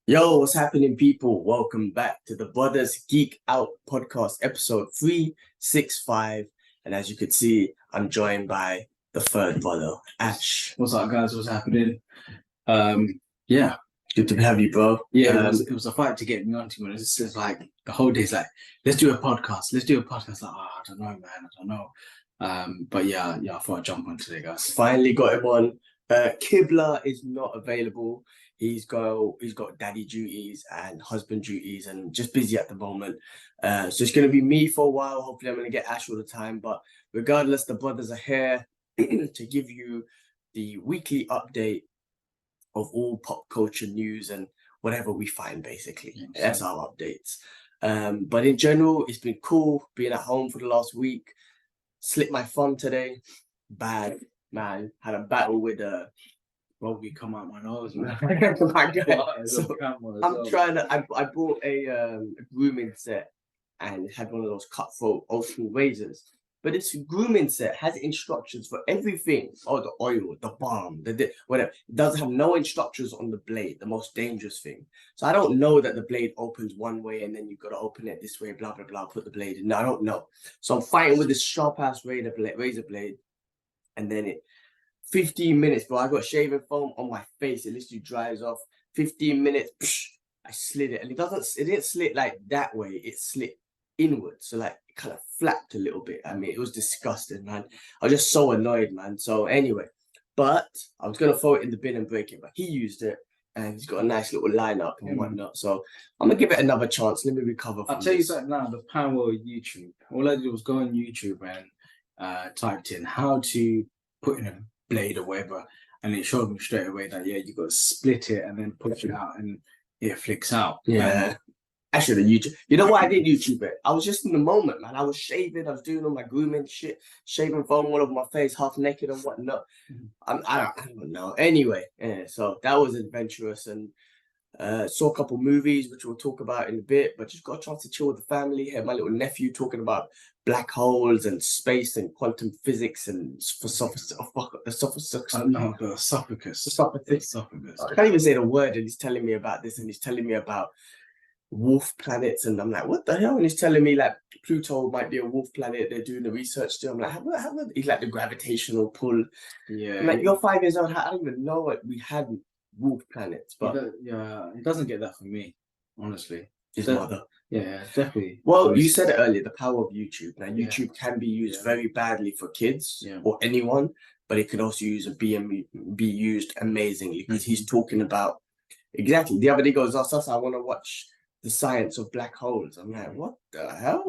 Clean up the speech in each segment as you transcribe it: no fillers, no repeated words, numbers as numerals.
Yo, what's happening, people? Welcome back to the Brothers Geek Out podcast, episode 365. And as you can see, I'm joined by the third brother, Ash. What's up, guys? What's happening? Yeah, Good to have you, bro. yeah. It was a fight to get me onto it. It's just like the whole day's like, let's do a podcast. Let's do a podcast. Like, I don't know, man. I don't know. But yeah. I thought I'd jump on today, guys. Finally got him on. Kibla is not available. He's got daddy duties and husband duties and just busy at the moment. So it's gonna be me for a while. Hopefully I'm gonna get Ash all the time. But regardless, the brothers are here to give you the weekly update of all pop culture news and whatever we find, basically. That's our updates. But in general, it's been cool being at home for the last week. Slipped my thumb today. Bad, man. Had a battle with Barbie come out my nose, man. my God. So I'm trying to. I bought a grooming set and had one of those cutthroat old school razors. But this grooming set has instructions for everything. Oh, the oil, the balm, the whatever. It doesn't have no instructions on the blade, the most dangerous thing. So I don't know that the blade opens one way and then you've got to open it this way, blah, blah, blah, put the blade in. No, I don't know. So I'm fighting with this sharp-ass razor blade. And then 15 minutes, bro. I got shaving foam on my face. It literally dries off. 15 minutes, psh, I slid it. And it didn't slit like that way. It slit inward. So like it kind of flapped a little bit. I mean, it was disgusting, man. I was just so annoyed, man. So anyway, but I was going to throw it in the bin and break it, but he used it. And he's got a nice little lineup and whatnot. So I'm going to give it another chance. Let me recover from I'll tell you something now, the power of YouTube. All I did was go on YouTube and typed in how to put in a blade or whatever, and it showed me straight away that you got to split it and then push it out and it flicks out. Yeah. I should have YouTube. You know why I didn't YouTube it? I was just in the moment, man. I was shaving. I was doing all my grooming shit, shaving foam all over my face, half naked and whatnot. I don't know. Anyway, yeah, so that was adventurous and saw a couple movies, which we'll talk about in a bit, but just got a chance to chill with the family. Had my little nephew talking about black holes and space and quantum physics and esophagus. I can't even say the word, and he's telling me about this, and he's telling me about wolf planets, and I'm like, what the hell? And he's telling me like Pluto might be a wolf planet. They're doing the research still. I'm like, how he's like the gravitational pull. Yeah, I'm like, you're 5 years old. I don't even know what we had wolf planets, but it doesn't get that from me, honestly. His mother. Yeah, definitely. Well, you said it earlier, the power of YouTube. Now, YouTube can be used very badly for kids or anyone, but it can also be used amazingly because he's talking about exactly. The other day goes, I want to watch the science of black holes. I'm like, what the hell?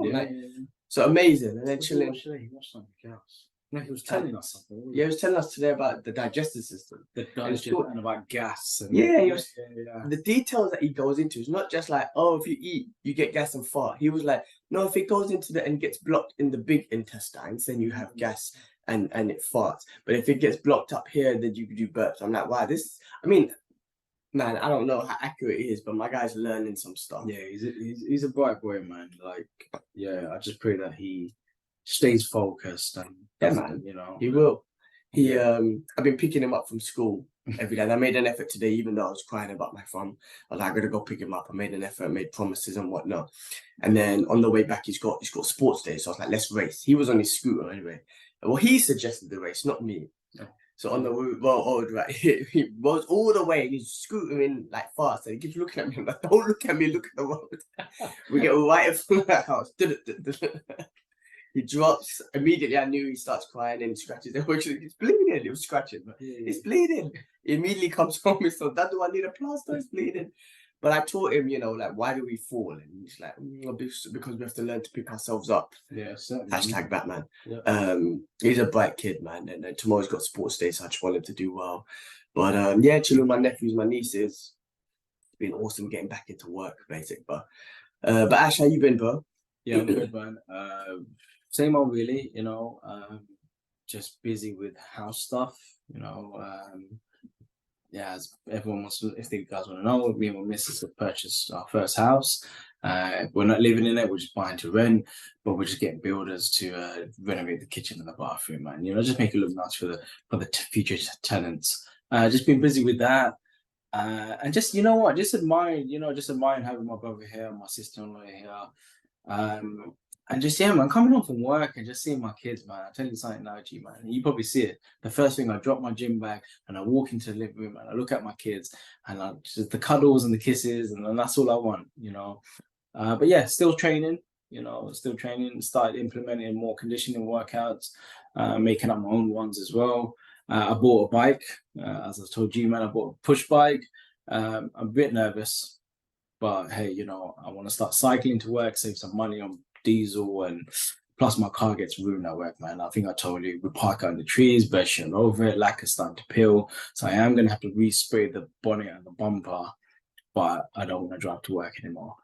So amazing. And then chilling. He watched something else. No, he was telling us something. Yeah, he was telling us today about the digestive system. And about gas. And the details that he goes into is not just like, oh, if you eat, you get gas and fart. He was like, no, if it goes into and gets blocked in the big intestines, then you have gas and it farts. But if it gets blocked up here, then you do burps. I'm like, wow, man, I don't know how accurate it is, but my guy's learning some stuff. Yeah, he's a bright boy, man. Like, yeah, I just pray that he stays focused and man, he will. I've been picking him up from school every day. And I made an effort today, even though I was crying about my thumb. I was like, I gotta go pick him up. I made an effort, made promises and whatnot. And then on the way back, he's got sports day. So I was like, let's race. He was on his scooter anyway. Well, he suggested the race, not me. So on the road, he was all the way and he's scooting like fast. And he keeps looking at me. I'm like, don't look at me, look at the road. We get right in front of the house. He drops immediately. I knew he starts crying and scratches. He's bleeding. He was scratching. He's bleeding. He immediately comes home and says, Dad, do I need a plaster? He's bleeding. But I taught him, like, why do we fall? And he's like, because we have to learn to pick ourselves up. Yeah, certainly. Hashtag Batman. Yeah. He's a bright kid, man. And tomorrow's got sports day, so I just want him to do well. But chilling with my nephews, my nieces. It's been awesome getting back into work, basic. But Ash, how you been, bro? Yeah, I'm good, man. Same old, really. Just busy with house stuff. As everyone wants to, if you guys want to know, me and my missus have purchased our first house. We're not living in it, we're just buying to rent, but we're just getting builders to renovate the kitchen and the bathroom, man. Just make it look nice for the future tenants. Just been busy with that. And just you know what, just admiring, just admiring having my brother here, my sister-in-law here, and just yeah, man, coming home from work and just seeing my kids, man. I tell you something now, G, man. You probably see it. The first thing, I drop my gym bag and I walk into the living room and I look at my kids and I just the cuddles and the kisses, and then that's all I want, But yeah, still training. Still training. Started implementing more conditioning workouts, making up my own ones as well. I bought a bike, as I told you, man. I bought a push bike. I'm a bit nervous, but hey, I want to start cycling to work, save some money on diesel, and plus my car gets ruined at work, man. I think I told you, we park out in the trees, birds shit over it, lacquer's starting to peel. So I am going to have to respray the bonnet and the bumper, but I don't want to drive to work anymore.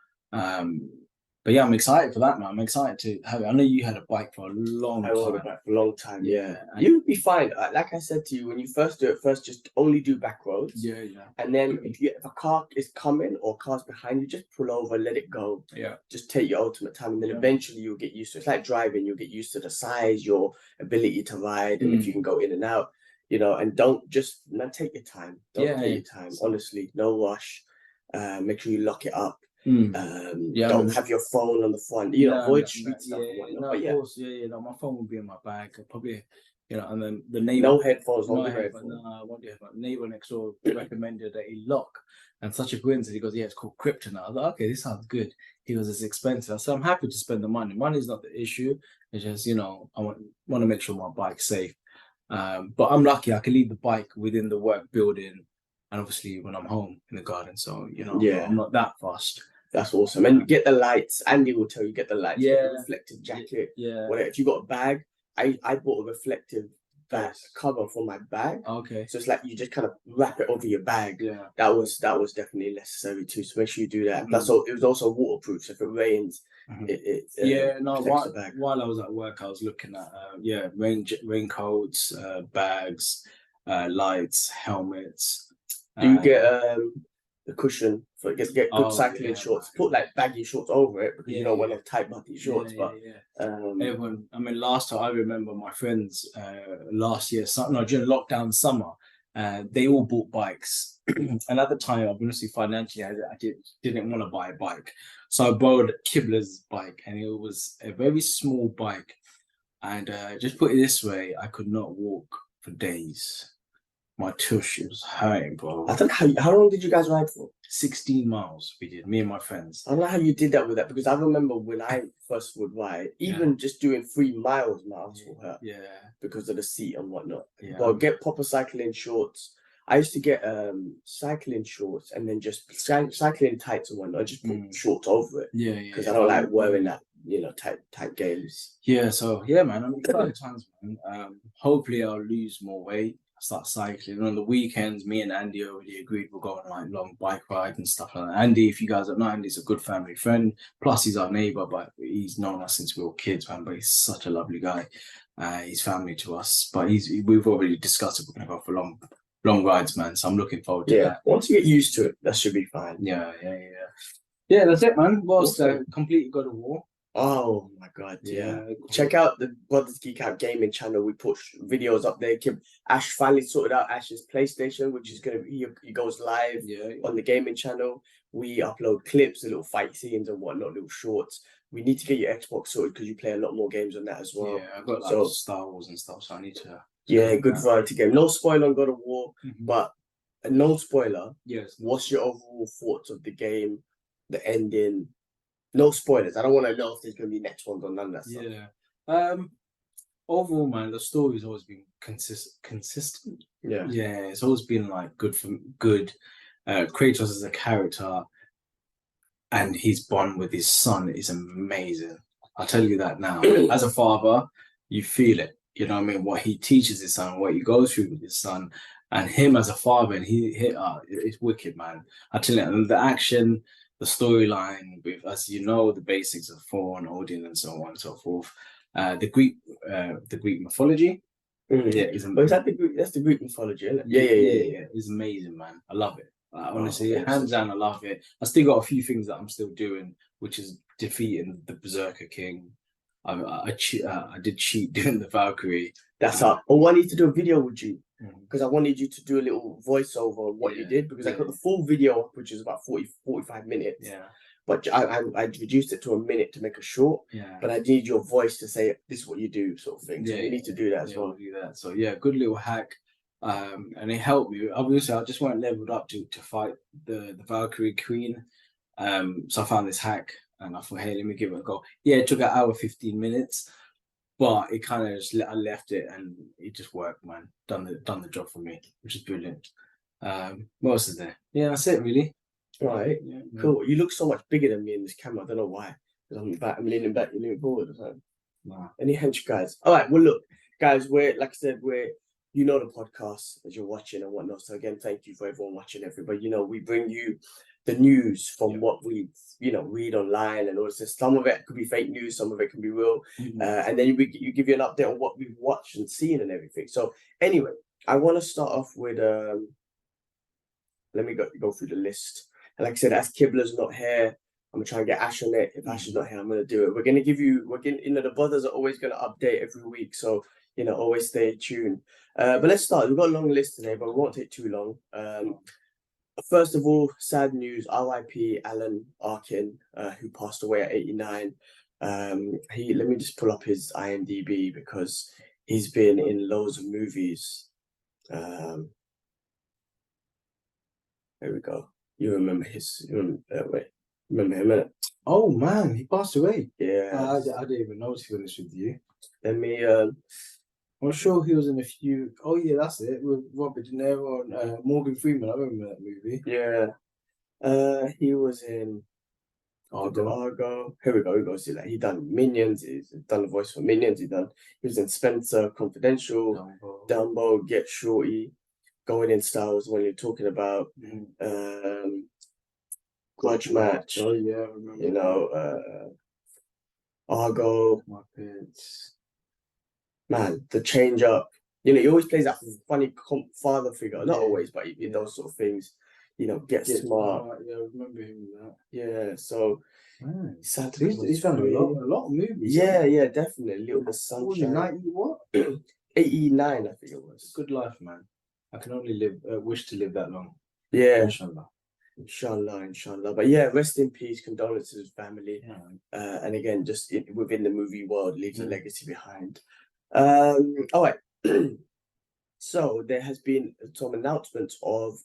But yeah, I'm excited for that, man. I'm excited to have it. I know you had a bike for a long time. I had a bike for a long time, yeah. You would be fine. Like I said to you, when you first do it, first just only do back roads. Yeah. And then if a car is coming or car's behind you, just pull over, let it go. Yeah. Just take your ultimate time. And then eventually you'll get used to it. It's like driving. You'll get used to the size, your ability to ride, and if you can go in and out, and don't just, take your time. Don't take your time. Honestly, no rush. Make sure you lock it up. Don't have your phone on the front, avoid street stuff and whatnot. Of course, my phone will be in my bag. Probably, and then the neighbor. No headphones, no headphones. No, I won't do headphones. Neighbor next door recommended a lock, and such a coincidence. He goes, "Yeah, it's called Krypton." I was like, "Okay, this sounds good." He goes, "It's expensive." So I'm happy to spend the money. Money's not the issue. It's just, I want to make sure my bike's safe. But I'm lucky. I can leave the bike within the work building, and obviously when I'm home in the garden. So I'm not that fast. That's awesome. And get the lights. Andy will tell you, get the lights. Yeah. Get the reflective jacket. Yeah. Whatever. If you got a bag, I bought a reflective bag cover for my bag. Okay. So it's like you just kind of wrap it over your bag. Yeah. That was definitely necessary too. So make sure you do that. That's all. It was also waterproof. So if it rains, while I was at work, I was looking at raincoats, bags, lights, helmets. Do you get the cushion for get good cycling shorts? Put like baggy shorts over it because you don't want to tight butty shorts. Everyone, last time I remember my friends last year, during lockdown summer, they all bought bikes. And at the time, obviously financially, I didn't want to buy a bike, so I borrowed Kibler's bike, and it was a very small bike. And just put it this way, I could not walk for days. My tush, it was hurting, bro. I don't know how long did you guys ride for? 16 miles we did, me and my friends. I don't know how you did that with that, because I remember when I first would ride, even just doing 3 miles, my ass will hurt. Yeah. Because of the seat and whatnot. Yeah. But get proper cycling shorts. I used to get cycling shorts and then just cycling tights and whatnot. I just put shorts over it. Yeah. Because I don't like wearing that, tight games. Yeah, so yeah, man, I'm excited times, man. Hopefully I'll lose more weight. Start cycling. And on the weekends, me and Andy already agreed we'll go on like long bike rides and stuff like that. Andy, if you guys don't know, Andy's a good family friend. Plus, he's our neighbor, but he's known us since we were kids, man. But he's such a lovely guy. He's family to us. But we've already discussed it. We're gonna go for long rides, man. So I'm looking forward to that. Once you get used to it, that should be fine. Yeah. That's it, man. What's the complete God of War? Oh my god, yeah. Check out the Brothers Geek Out Gaming channel. We put videos up there. Ash finally sorted out Ash's PlayStation, which is gonna be he goes live on the gaming channel. We upload clips, little fight scenes and whatnot, little shorts. We need to get your Xbox sorted because you play a lot more games on that as well. Yeah, I've got Star Wars and stuff, so I need to. Yeah, good variety game. No spoiler on God of War, but no spoiler. Yes. What's your overall thoughts of the game, the ending? No spoilers. I don't want to know if there's going to be next ones or none of that stuff. Yeah. Overall, man, the story's always been consistent. Yeah. Yeah, it's always been like good. Kratos as a character and his bond with his son is amazing. I'll tell you that now. As a father, you feel it. You know what I mean? What he teaches his son, what he goes through with his son, and him as a father, and it's wicked, man. I tell you, and the action, the storyline, with, as you know, the basics of Thor and Odin and so on and so forth. The Greek mythology. Is that the Greek? That's the Greek mythology, isn't it? Yeah. It's amazing, man. I love it. Honestly, hands down, I love it. I still got a few things that I'm still doing, which is defeating the Berserker King. I did cheat doing the Valkyrie. That's up. Oh, I need to do a video with you. because I wanted you to do a little voiceover on what you did, because I got the full video, which is about 45 minutes. Yeah. But I reduced it to a minute to make a short. Yeah. But I need your voice to say, this is what you do, sort of thing. So you need to do that as well. I'll do that. So yeah, good little hack. And it helped me. Obviously, I just weren't leveled up to fight the Valkyrie Queen. So I found this hack and I thought, hey, let me give it a go. Yeah, it took an hour, 15 minutes, but it kind of just, I left it and it just worked, man. Done the job for me, which is brilliant. What else is there? Yeah, that's it, really. Right. Yeah, cool. You look so much bigger than me in this camera. I don't know why. Because I'm leaning back, you're leaning forward or something. Wow. Any hench guys? All right. Well, look, guys, like I said, you know the podcast as you're watching and whatnot. So again, thank you for everyone watching, everybody. You know, we bring you the news from what we, read online and all this. Some of it could be fake news, some of it can be real. And then you give you an update on what we've watched and seen and everything. So anyway, I want to start off with, let me go through the list. And like I said, as Kibler's not here, I'm gonna try and get Ash on it. If Ash is not here, I'm gonna do it. We're gonna give you, the brothers are always gonna update every week, so always stay tuned. But let's start. We've got a long list today, but we won't take too long. First of all, sad news: r.i.p. Alan Arkin, who passed away at 89. Let me just pull up his IMDb because he's been in loads of movies. There we go. You remember remember him, innit? Oh man, he passed away. Yeah. I didn't even know, to be honest with you. Let me I'm sure he was in a few. Oh yeah, that's it, with Robert De Niro and Morgan Freeman. I remember that movie. Yeah. He was in Argo. Here we go. See that he done Minions. He's done the voice for Minions. He was in Spencer Confidential, Dumbo, Get Shorty, Going in Style was the one you're talking about. Grudge Match. Oh yeah, I remember. Argo. Muppets. Man, the change up. He always plays that funny father figure. Not always, but in those sort of things. Get smart. Yeah, I remember him with that. Yeah, so he's done a lot of movies. Yeah, definitely. Little Miss Sunshine. 90 what? 89, I think it was. Good life, man. I can only wish to live that long. Yeah. Inshallah. But yeah, rest in peace, condolences to his family. Yeah. And again, just within the movie world, leaves a legacy behind. All right. So there has been some announcements of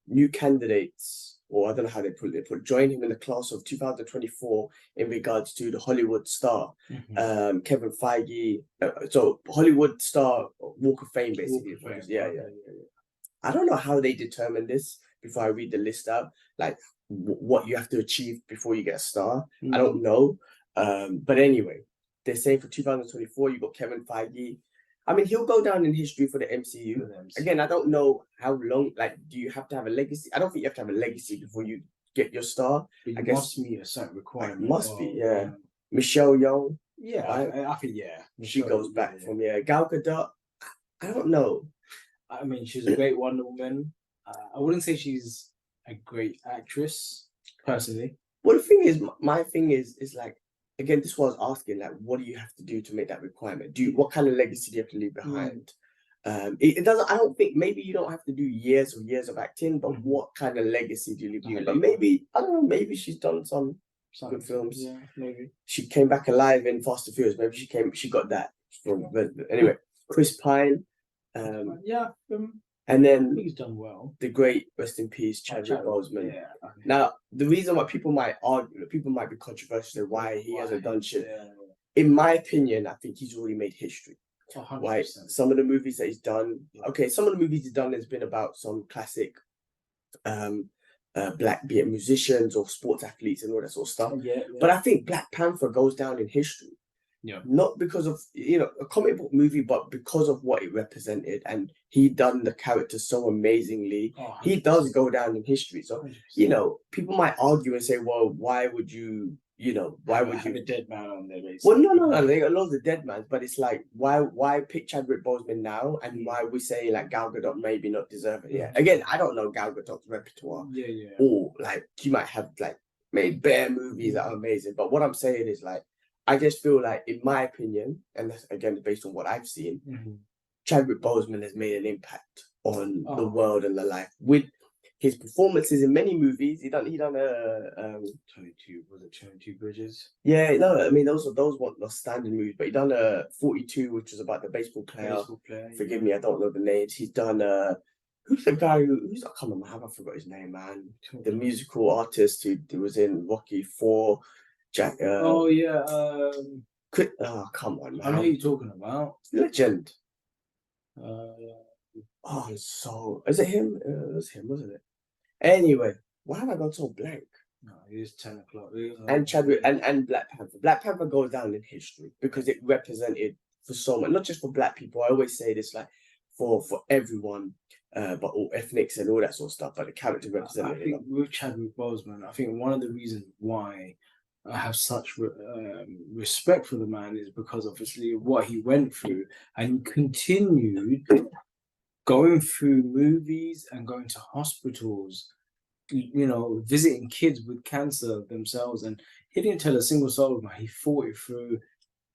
new candidates, or I don't know how they put it, join him in the class of 2024 in regards to the Hollywood star, Kevin Feige. So Hollywood star, Walk of Fame, basically. Yeah. I don't know how they determine this before I read the list out, like what you have to achieve before you get a star. I don't know. But anyway, they're saying for 2024, you got Kevin Feige. I mean, he'll go down in history for the MCU. Again, I don't know how long, do you have to have a legacy? I don't think you have to have a legacy before you get your star. But you must meet a certain requirement. Must be, yeah. Michelle Yeoh. Yeah, I think, yeah. She goes back from, Gal Gadot. I don't know. I mean, she's a great Wonder Woman. I wouldn't say she's a great actress, personally. Well, the thing is, my thing is like, again, this was asking, what do you have to do to make that requirement? What kind of legacy do you have to leave behind? It doesn't. I don't think, maybe you don't have to do years of acting, but what kind of legacy do you leave behind? But maybe, I don't know, maybe she's done some good films. Yeah, maybe. She came back alive in Fast and Furious. Maybe she got that from. Anyway, Chris Pine. And then I think he's done well. The great, rest in peace, Chadwick Boseman. Yeah. Now, the reason why people might argue, people might be controversial, why he hasn't done shit. Yeah. In my opinion, I think he's already made history. 100%. Right? Some of the movies that he's done, some of the movies he's done has been about some classic black, be it musicians or sports athletes and all that sort of stuff. Yeah. But I think Black Panther goes down in history. Yeah. Not because of a comic book movie, but because of what it represented, and he done the character so amazingly. He does go down in history. So 100%. People might argue and say, well, why would you why would you have a dead man on there, basically? Well, no, they got loads of dead mans, but it's like, why pick Chadwick Boseman now, and why we say like Gal Gadot maybe not deserve it? Yeah. Again, I don't know Gal Gadot's repertoire. Yeah. Or like she might have made bare movies that are amazing, but what I'm saying is I just feel like, in my opinion, and that's again based on what I've seen, Chadwick Boseman has made an impact on the world and the life with his performances in many movies. He done 22 Bridges? Yeah, no, I mean those weren't the standard movies, but he done 42, which was about the baseball player. Forgive me, I don't know the names. He's done who's the guy who's I can't remember, I forgot his name, man. The musical artist who was in Rocky 4. Jack. Oh yeah. Come on, man. I know who you're talking about. Legend. Oh, so is it him? It was him, wasn't it? Anyway, why have I gone so blank? No, it is 10 o'clock. And Chadwick and Black Panther. Black Panther goes down in history because it represented for so much, not just for black people. I always say this, like for everyone, but all ethnics and all that sort of stuff. But the character represented. I think with Chadwick Boseman, I think one of the reasons why I have such respect for the man is because obviously what he went through, and continued going through movies and going to hospitals, you know, visiting kids with cancer themselves, and he didn't tell a single soul, man. He fought it through,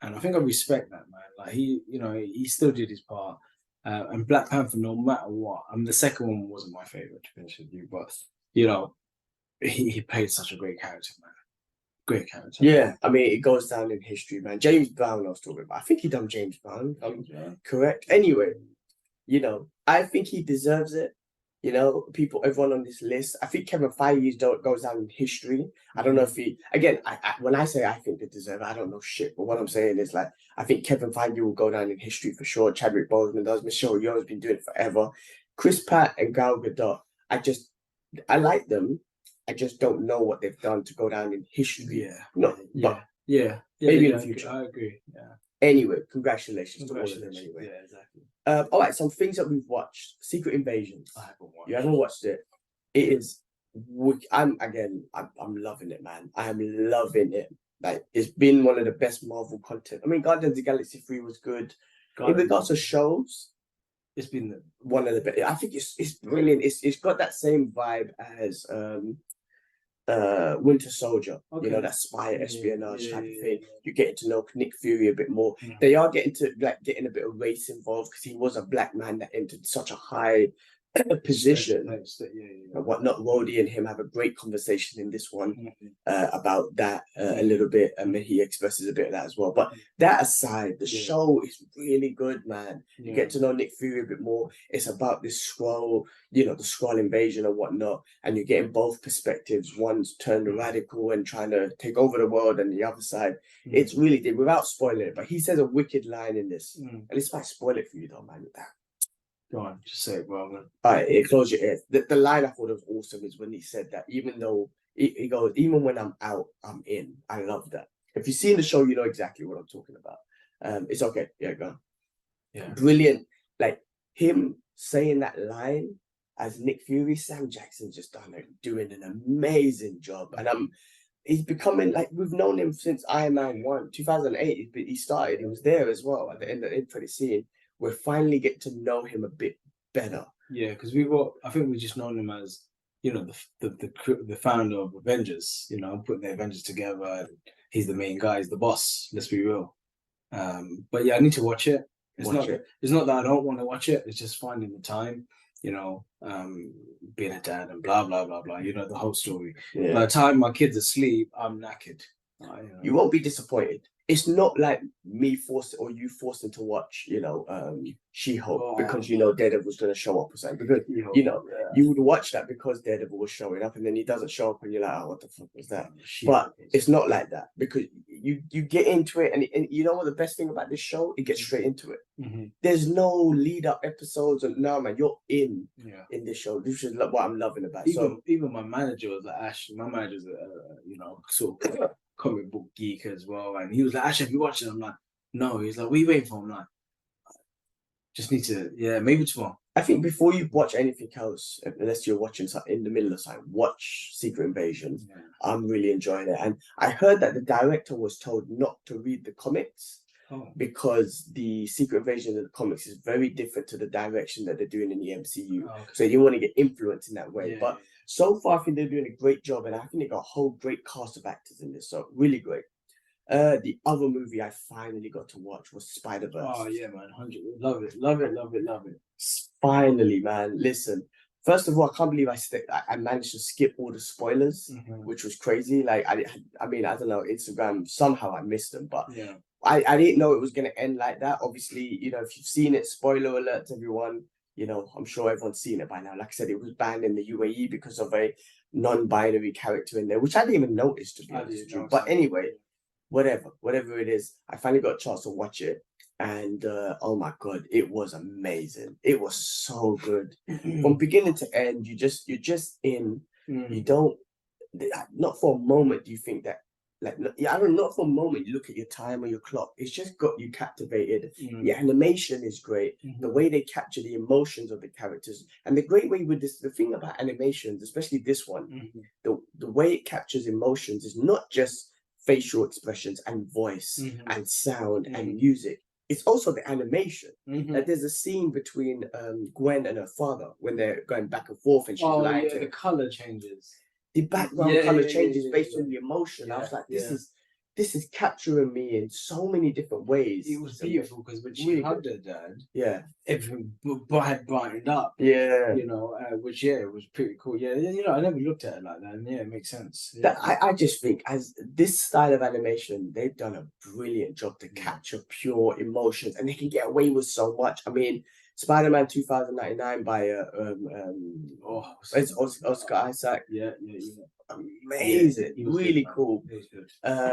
and I think I respect that, man. Like he still did his part. And Black Panther, no matter what, I mean, the second one wasn't my favorite, to be honest with you, but you know, he played such a great character, man. Great character. Yeah, I mean, it goes down in history, man. James Brown, I was talking about. I think he done James Brown. Correct. Anyway, you know, I think he deserves it. You know, everyone on this list. I think Kevin Feige goes down in history. I don't know if he. Again, when I say I think they deserve it, I don't know shit. But what I'm saying is, like, I think Kevin Feige will go down in history for sure. Chadwick Boseman does. Michelle Yeoh's been doing it forever. Chris Pratt and Gal Gadot. I like them. I just don't know what they've done to go down in history. Yeah. Maybe in the future. I agree. Yeah. Anyway, congratulations to all of them. Anyway. Yeah, exactly. All right, some things that we've watched. Secret Invasion. I haven't watched. You haven't watched it? It is. I'm loving it, man. I am loving it. Like, it's been one of the best Marvel content. I mean, Guardians of the Galaxy 3 was good. In regards to shows, it's been one of the best. I think it's brilliant. It's got that same vibe as Winter Soldier. You know, that spy espionage type of thing. You're getting to know Nick Fury a bit more. They are getting a bit of race involved because he was a black man that entered such a high position and whatnot. Rhodey and him have a great conversation in this one about that a little bit, and he expresses a bit of that as well. But that aside, the show is really good, man. You get to know Nick Fury a bit more. It's about this Skrull, you know, the Skrull invasion and whatnot, and you're getting both perspectives. One's turned radical and trying to take over the world, and the other side. It's really good, without spoiling it. But he says a wicked line in this, and it's might spoil it for you, though, man. Go on, just say it, bro. All right, close your ears. The line I thought was awesome is when he said that, even though he goes, even when I'm out, I'm in. I love that. If you've seen the show, you know exactly what I'm talking about. It's okay. Yeah, go on. Yeah. Brilliant. Like, him saying that line as Nick Fury, Sam Jackson's just doing an amazing job. And he's becoming, like, we've known him since Iron Man 1, 2008. He started, he was there as well at the end of the credit scene. We're finally getting to know him a bit better. Yeah, because I think we just known him as, you know, the founder of Avengers, you know, putting the Avengers together. And he's the main guy, he's the boss, let's be real. But yeah, I need to watch it. It's not that I don't want to watch it, it's just finding the time, you know, being a dad and blah, blah, blah, blah, you know, the whole story. Yeah. By the time my kid's asleep, I'm knackered. You won't be disappointed. It's not like me you forcing to watch, you know, She-Hulk because you know Daredevil's going to show up or something. Because you know you would watch that because Daredevil was showing up, and then he doesn't show up, and you're like, oh, what the fuck was that? But it's not like that because you get into it, and you know what the best thing about this show? It gets straight into it. There's no lead up episodes, and no, man, you're in this show. This is what I'm loving about. Even my manager was like, Ash. My manager's you know, sort of comic book geek as well, and he was like, Ash, have you watched it? I'm like, no. He's like, what are you waiting for? I'm like, just need to, maybe tomorrow. I think before you watch anything else, unless you're watching something in the middle of something, watch Secret Invasion. I'm really enjoying it, and I heard that the director was told not to read the comics because the Secret Invasion of the comics is very different to the direction that they're doing in the MCU. So you want to get influence in that way, but. So far, I think they're doing a great job, and I think they got a whole great cast of actors in this, so really great. The other movie I finally got to watch was Spider-Verse. Oh yeah, man, 100. Love it, love it, love it, love it. Finally, man. Listen, first of all, I can't believe I managed to skip all the spoilers, which was crazy. Like I mean, I don't know, Instagram, somehow I missed them, but Yeah. I didn't know it was gonna end like that. Obviously, you know, if you've seen it, spoiler alert to everyone. You know, I'm sure everyone's seen it by now. Like I said, it was banned in the UAE because of a non-binary character in there, which I didn't even notice, to be honest with you. But anyway, whatever it is, I finally got a chance to watch it, and oh my god, it was amazing. It was so good from beginning to end. You're just in. You don't, not for a moment do you think that, like, I don't know, not for a moment you look at your time or your clock. It's just got you captivated. The animation is great. The way they capture the emotions of the characters, and the great way with this, the thing about animations, especially this one, the way it captures emotions is not just facial expressions and voice and sound and music. It's also the animation. Like there's a scene between Gwen and her father when they're going back and forth, and she's lying to him. The color changes. The background color changes based on the emotion. I was like, this is capturing me in so many different ways. It was beautiful because when she hugged her dad, everything had brightened up. You know, which it was pretty cool. Yeah, you know, I never looked at it like that, and it makes sense. That I just think, as this style of animation, they've done a brilliant job to capture pure emotions, and they can get away with so much. I mean, Spider-Man 2099 by it's Oscar Isaac. Amazing, really good, cool. He was good.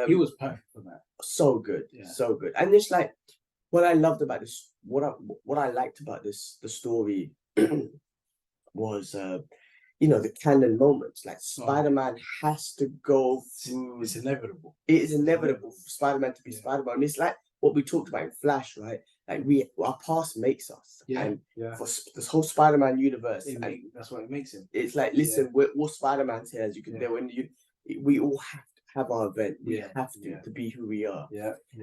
He was perfect for that. So good, so good. And it's like, what I loved about this, what I liked about this, the story was you know, the canon moments. Like Spider-Man has to go through. It's inevitable. It is inevitable for Spider-Man to be Spider-Man. And it's like what we talked about in Flash, right? Like our past makes us. And for this whole Spider-Man universe, that's what it makes him. It's like, listen, we're all Spider-Man's here, as you can do. When we all have to have our event. We have to be who we are.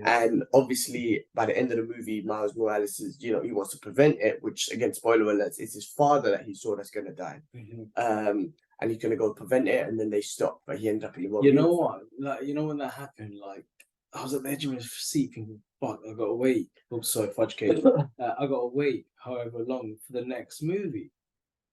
And obviously, by the end of the movie, Miles Morales is, you know, he wants to prevent it, which, again, spoiler alerts, it's his father that he saw that's going to die. And he's going to go prevent it, and then they stop, but he ended up in the wrong. You know what? Like, you know, when that happened, like, I was at the edge of my seat thinking, fuck, I got to wait. Oops, sorry, fudge cake. I got to wait however long for the next movie.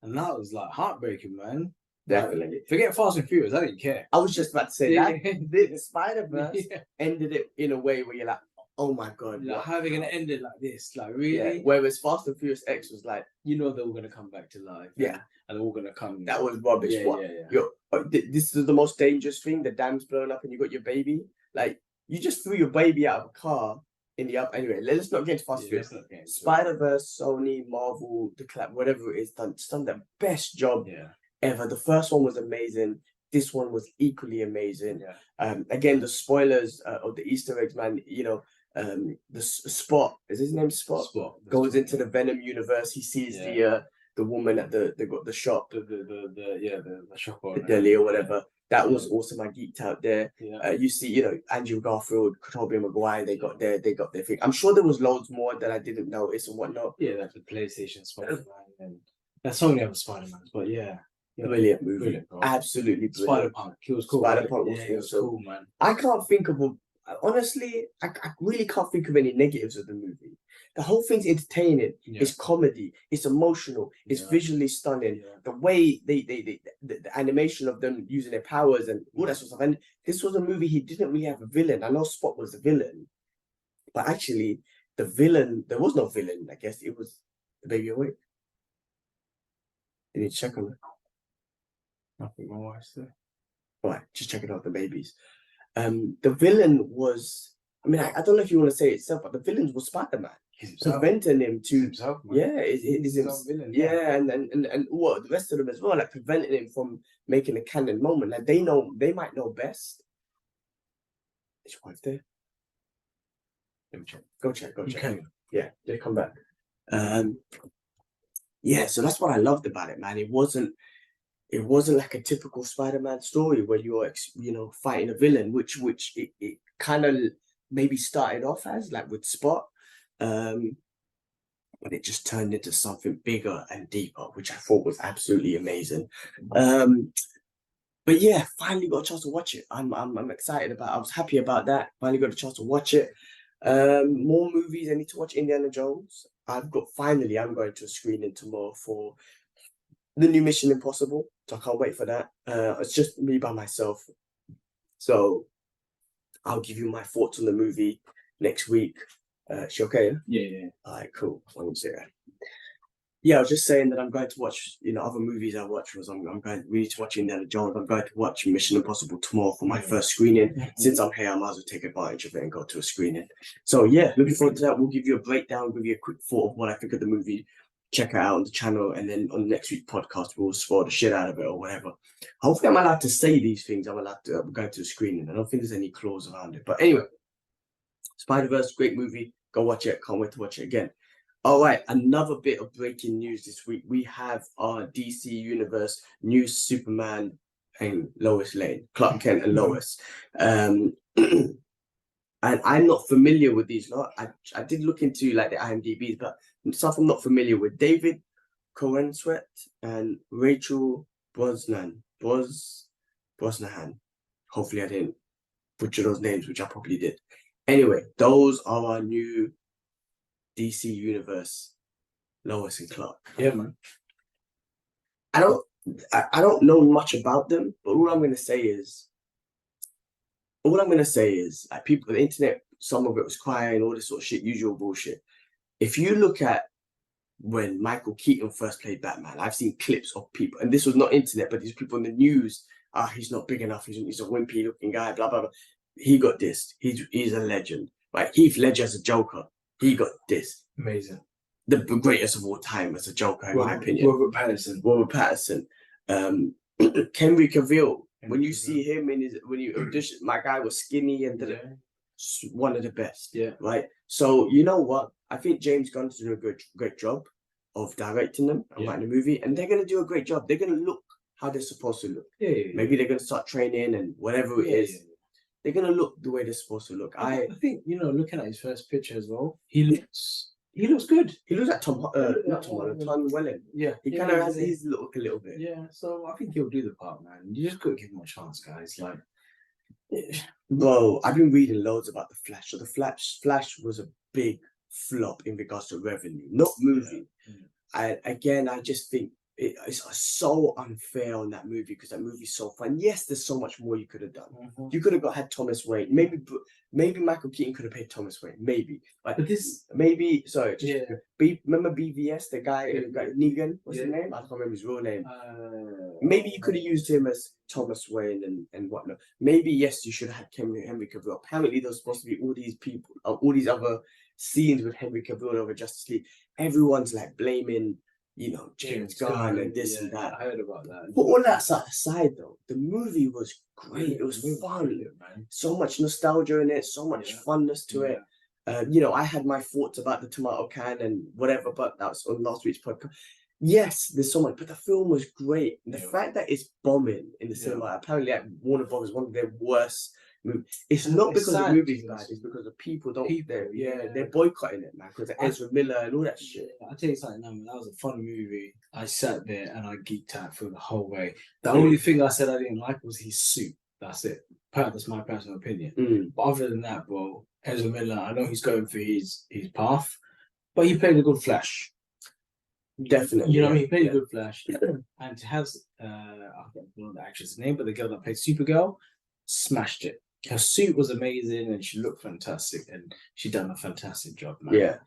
And that was, like, heartbreaking, man. Definitely. Forget Fast and Furious, I didn't care. I was just about to say that the Spider-Verse ended it in a way where you're like, oh my god, like, how are they gonna end it like this? Like, really? Whereas Fast and Furious X was like, you know, they were gonna come back to life. And they're all gonna come. That was rubbish. This is the most dangerous thing. The dam's blown up and you got your baby. Like, you just threw your baby out of a car in the up. Anyway, let's not get into Fast and Furious. Spider-Verse, Sony, Marvel, the collab, whatever it is, done the best job ever. The first one was amazing. This one was equally amazing. Again, the spoilers of the Easter eggs, man. You know, the Spot, is his name Spot? Spot goes into the Venom universe. He sees the woman at the shop, the shop, the deli or whatever. That was awesome. I geeked out there. You see, you know, Andrew Garfield, Tobey Maguire. They got their thing. I'm sure there was loads more that I didn't notice and whatnot. That's the PlayStation Spider-Man, and there's so many other Spider-Mans, but brilliant movie. Brilliant, absolutely brilliant. Spider-Punk, he was cool. Spider-Punk was awesome. Cool, man. I can't think of honestly, I really can't think of any negatives of the movie. The whole thing's entertaining. It's comedy. It's emotional. It's visually stunning. The way the animation of them using their powers and all that sort of stuff. And this was a movie he didn't really have a villain. I know Spot was the villain, but actually the villain, there was no villain. I guess it was the baby awake. You need to check on it. I think my wife's there. All right, just checking out the babies. The villain was, I mean, I don't know if you want to say it itself, but the villain was Spider-Man. Preventing him to himself, is himself villain. And what the rest of them as well, like preventing him from making a canon moment. Like they might know best. Is your wife there? Let me check. Go check. Okay. Yeah, they come back. So that's what I loved about it, man. It wasn't like a typical Spider-Man story where you're, you know, fighting a villain, which it kind of maybe started off as, like with Spot, but it just turned into something bigger and deeper, which I thought was absolutely amazing. But yeah, finally got a chance to watch it. I'm excited about. I was happy about that. Finally got a chance to watch it. More movies. I need to watch Indiana Jones. I'm going to a screening tomorrow for the new Mission Impossible. So I can't wait for that. It's just me by myself. So I'll give you my thoughts on the movie next week. She okay? Yeah. All right, cool. Let me see that. Yeah, I was just saying that I'm going to watch, other movies I watch was I'm going really to watch Indiana Jones. I'm going to watch Mission Impossible tomorrow for my first screening. Since I'm here, I might as well take advantage of it and go to a screening. So yeah, looking forward to that. We'll give you a breakdown, give you a quick thought of what I think of the movie. Check it out on the channel, and then on next week's podcast, we'll spoil the shit out of it or whatever. Hopefully, I'm allowed to say these things. I'm allowed to go to a screening. I don't think there's any clause around it. But anyway, Spider-Verse, great movie. Go watch it. Can't wait to watch it again. All right, another bit of breaking news this week. We have our DC Universe New Superman and Lois Lane, Clark Kent and Lois. And I'm not familiar with these lot. I did look into like the IMDb's, but stuff I'm not familiar with. David Corenswet and Rachel Brosnahan. Hopefully I didn't butcher those names, which I probably did. Anyway, those are our new DC Universe Lois and Clark. Yeah, man. I don't know much about them, but all I'm gonna say is like people on the internet, some of it was crying, all this sort of shit, usual bullshit. If you look at when Michael Keaton first played Batman, I've seen clips of people, and this was not internet, but these people in the news, he's not big enough, he's a wimpy looking guy, blah blah blah. He got this. He's a legend. Right? Heath Ledger as a Joker, he got this. Amazing. The greatest of all time as a Joker, in my opinion. Robert Pattinson. Henry Cavill. When you see him when you audition, my guy was skinny and one of the best. Yeah. Right. So you know what? I think James Gunn's doing a great job of directing them and writing the movie, and they're gonna do a great job. They're gonna look how they're supposed to look. Yeah. Maybe they're gonna start training and whatever it is. They're gonna look the way they're supposed to look. I think looking at his first picture as well, he looks good. He looks like Tom Welling. Yeah, he kind of has his look a little bit. Yeah, so I think he'll do the part, man. You just gotta give him a chance, guys. Like, bro, I've been reading loads about the Flash. So the Flash was a big flop in regards to revenue, not movie. I just think it's so unfair on that movie because that movie's so fun. Yes, there's so much more you could have done. You could have had Thomas Wayne. Maybe Michael Keaton could have paid Thomas Wayne. Maybe. But remember BVS, the guy Negan? What's his name? I can't remember his real name. Maybe you could have used him as Thomas Wayne and whatnot. Maybe yes, you should have had Henry Cavill. Apparently, there was supposed to be all these people, all these other scenes with Henry Cavill over Justice League. Everyone's like blaming James Gunn and this and that. I heard about that. But all that aside, though, the movie was great. It was fun, man. So much nostalgia in it, so much funness to it. I had my thoughts about the tomato can and whatever, but that was on last week's podcast. Yes, there's so much, but the film was great. And the fact that it's bombing in the cinema, apparently, like Warner Brothers, one of their worst. It's not because the movie's bad, it's because the people don't. They're boycotting it, man, because of Ezra Miller and all that shit. I'll tell you something, man. That was a fun movie. I sat there and I geeked out through the whole way. The only thing I said I didn't like was his suit. That's it. That's my personal opinion. But other than that, bro, Ezra Miller, I know he's going through his path, but he played a good Flash. Definitely. He played a good Flash. And to have, I don't know the actress' name, but the girl that played Supergirl smashed it. Her suit was amazing and she looked fantastic and she done a fantastic job, man.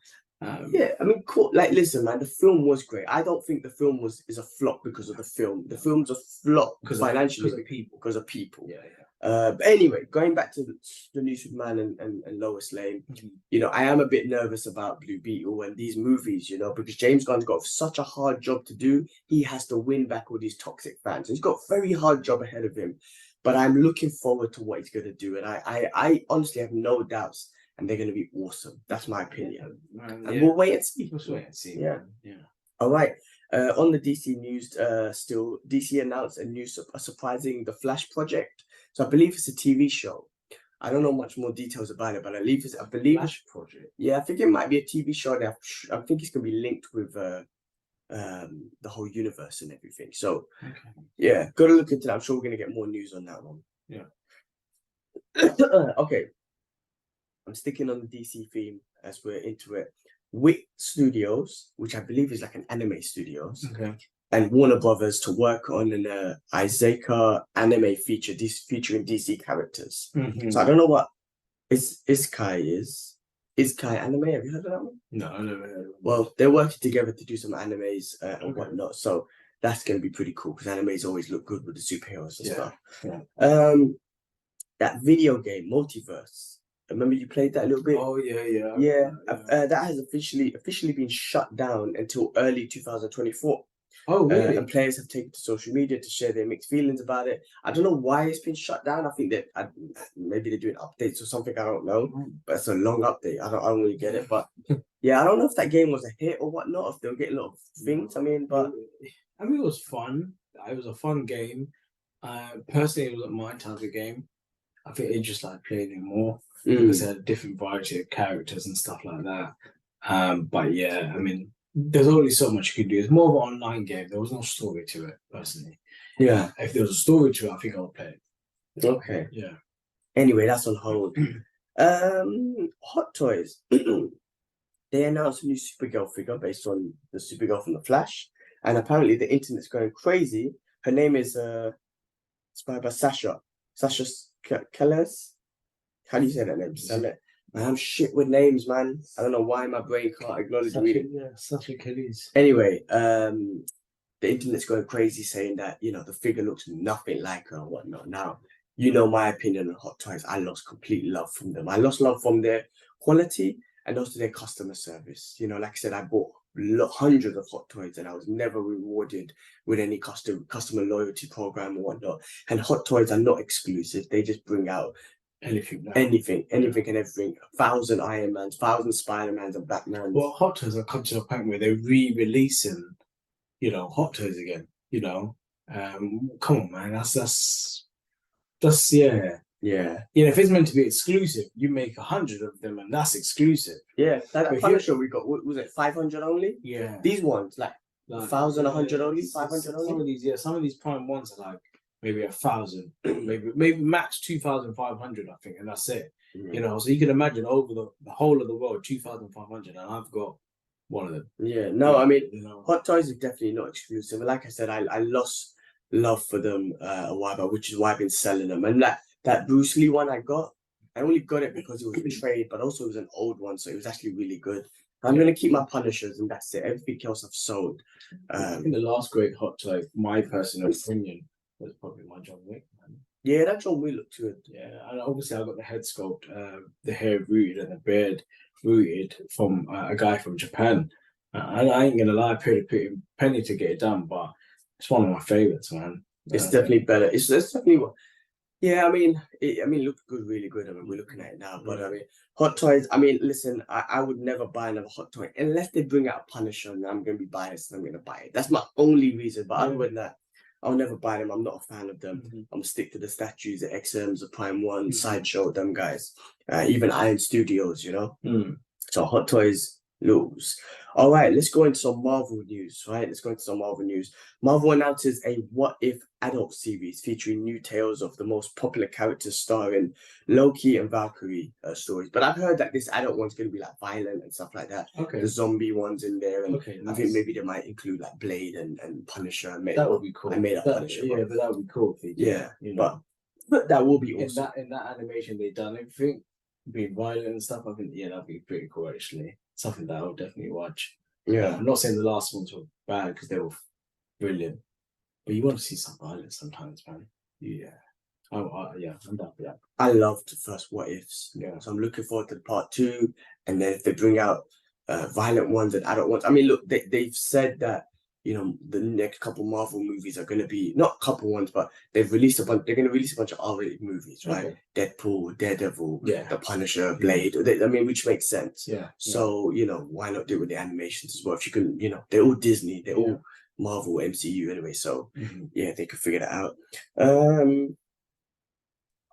I mean, cool. Like, listen, man, the film was great. I don't think the film is a flop because of the film. The film's a flop financially because of people. But anyway, going back to the new Superman and Lois Lane, I am a bit nervous about Blue Beetle and these movies, because James Gunn's got such a hard job to do. He has to win back all these toxic fans. He's got a very hard job ahead of him. But I'm looking forward to what he's going to do. And I honestly have no doubts. And they're going to be awesome. That's my opinion. And we'll wait and see. We'll wait and see. Yeah. All right. On the DC news, still, DC announced a surprising The Flash project. So I believe it's a TV show. I don't know much more details about it, but I believe Flash project. Yeah, I think it might be a TV show. I think it's going to be linked with the whole universe and everything. So yeah, gotta look into that. I'm sure we're gonna get more news on that one. Yeah. Okay, I'm sticking on the DC theme as we're into it. WIT Studios, which I believe is like an anime studios, and Warner Brothers to work on an Izaka anime feature, featuring DC characters. So I don't know what Isekai is. Isekai anime, have you heard of that one? No, I never heard of it. Well, they're working together to do some animes and whatnot. So that's going to be pretty cool because animes always look good with the superheroes and stuff. Yeah. That video game, Multiverse. Remember you played that a little bit? Oh, yeah. Yeah. That has officially been shut down until early 2024. Oh, really? And players have taken to social media to share their mixed feelings about it. I don't know why it's been shut down. I think that maybe they're doing updates or something. I don't know. But it's a long update. I don't really get it. But yeah, I don't know if that game was a hit or whatnot. If they'll get a lot of things. It was fun. It was a fun game. Personally, it wasn't my type of game. I think it just like playing it more because it had a different variety of characters and stuff like that. But yeah, there's only so much you can do. It's more of an online game. There was no story to it, personally. Yeah. If there was a story to it, I think I would play it. Okay. Yeah. Anyway, that's on hold. Hot Toys. They announced a new Supergirl figure based on the Supergirl from The Flash. And apparently the internet's going crazy. Her name is inspired by Sasha Kellis. How do you say that name? Man, I'm shit with names, man. I don't know why my brain can't acknowledge reading. Yeah, Sasha Kellis. Anyway, the internet's going crazy saying that, the figure looks nothing like her and whatnot. Now, my opinion on Hot Toys. I lost complete love from them. I lost love from their quality and also their customer service. Like I said, I bought hundreds of Hot Toys and I was never rewarded with any customer loyalty program or whatnot. And Hot Toys are not exclusive. They just bring out anything and everything. 1,000 Iron Mans, 1,000 Spider-Mans and Batmans. Well, Hot Toys have come to a point where they're re-releasing, Hot Toys again. Come on, man. That's yeah. Yeah. If it's meant to be exclusive, you make 100 of them and that's exclusive. Yeah. That Punisher we got, was it 500 only? Yeah. These ones, like 1,000, 100 only, 500 only? Some of these prime ones are like maybe 1,000, maybe max 2,500, I think, and that's it. So you can imagine over the whole of the world, 2,500, and I've got one of them. Yeah. No, Hot Toys is definitely not exclusive. And like I said, I lost love for them a while back, which is why I've been selling them. And that Bruce Lee one I only got it because it was a trade, but also it was an old one, so it was actually really good. I'm going to keep my Punishers and that's it. Everything else I've sold. I think the last great Hot Toy, my personal opinion, was probably my John Wick, man. Yeah, that John Wick looked good. Yeah, and obviously I got the head sculpt, the hair rooted and the beard rooted from a guy from Japan. I ain't going to lie, I paid a penny to get it done, but it's one of my favorites, man. It's definitely better. It's definitely what. Yeah, it looked good, really good. We're looking at it now, but Hot Toys. Listen, I would never buy another Hot Toy unless they bring out a Punisher, and I'm gonna be biased and I'm gonna buy it. That's my only reason. But other than that, I'll never buy them. I'm not a fan of them. I'm gonna stick to the statues, the XMs, the Prime One, Sideshow, them guys. Even Iron Studios, So Hot Toys lose. All right, let's go into some Marvel news. Marvel announces a What If adult series featuring new tales of the most popular characters starring Loki and Valkyrie stories. But I've heard that this adult one's going to be like violent and stuff like that. Okay. The zombie ones in there. And nice. I think maybe they might include like Blade and Punisher. That would be cool. I made up Punisher. Yeah, but that would be cool. But that will be awesome. In that animation they done everything, being violent and stuff. I think that'd be pretty cool actually. Something that I would definitely watch. Yeah, I'm not saying the last ones were bad because they were brilliant, but you want to see some violence sometimes, man. Yeah. I'm down for that. I loved the first What Ifs. Yeah. So I'm looking forward to the part 2, and then if they bring out violent ones and adult ones. Look, they've said that the next couple Marvel movies are going to be not a couple ones, but they've released a bunch. They're going to release a bunch of R-rated movies, right? Okay. Deadpool, Daredevil, The Punisher, Blade. Which makes sense. Yeah. So why not do it with the animations as well? If you can, they're all Disney, they're all Marvel, MCU anyway. So yeah, they could figure that out.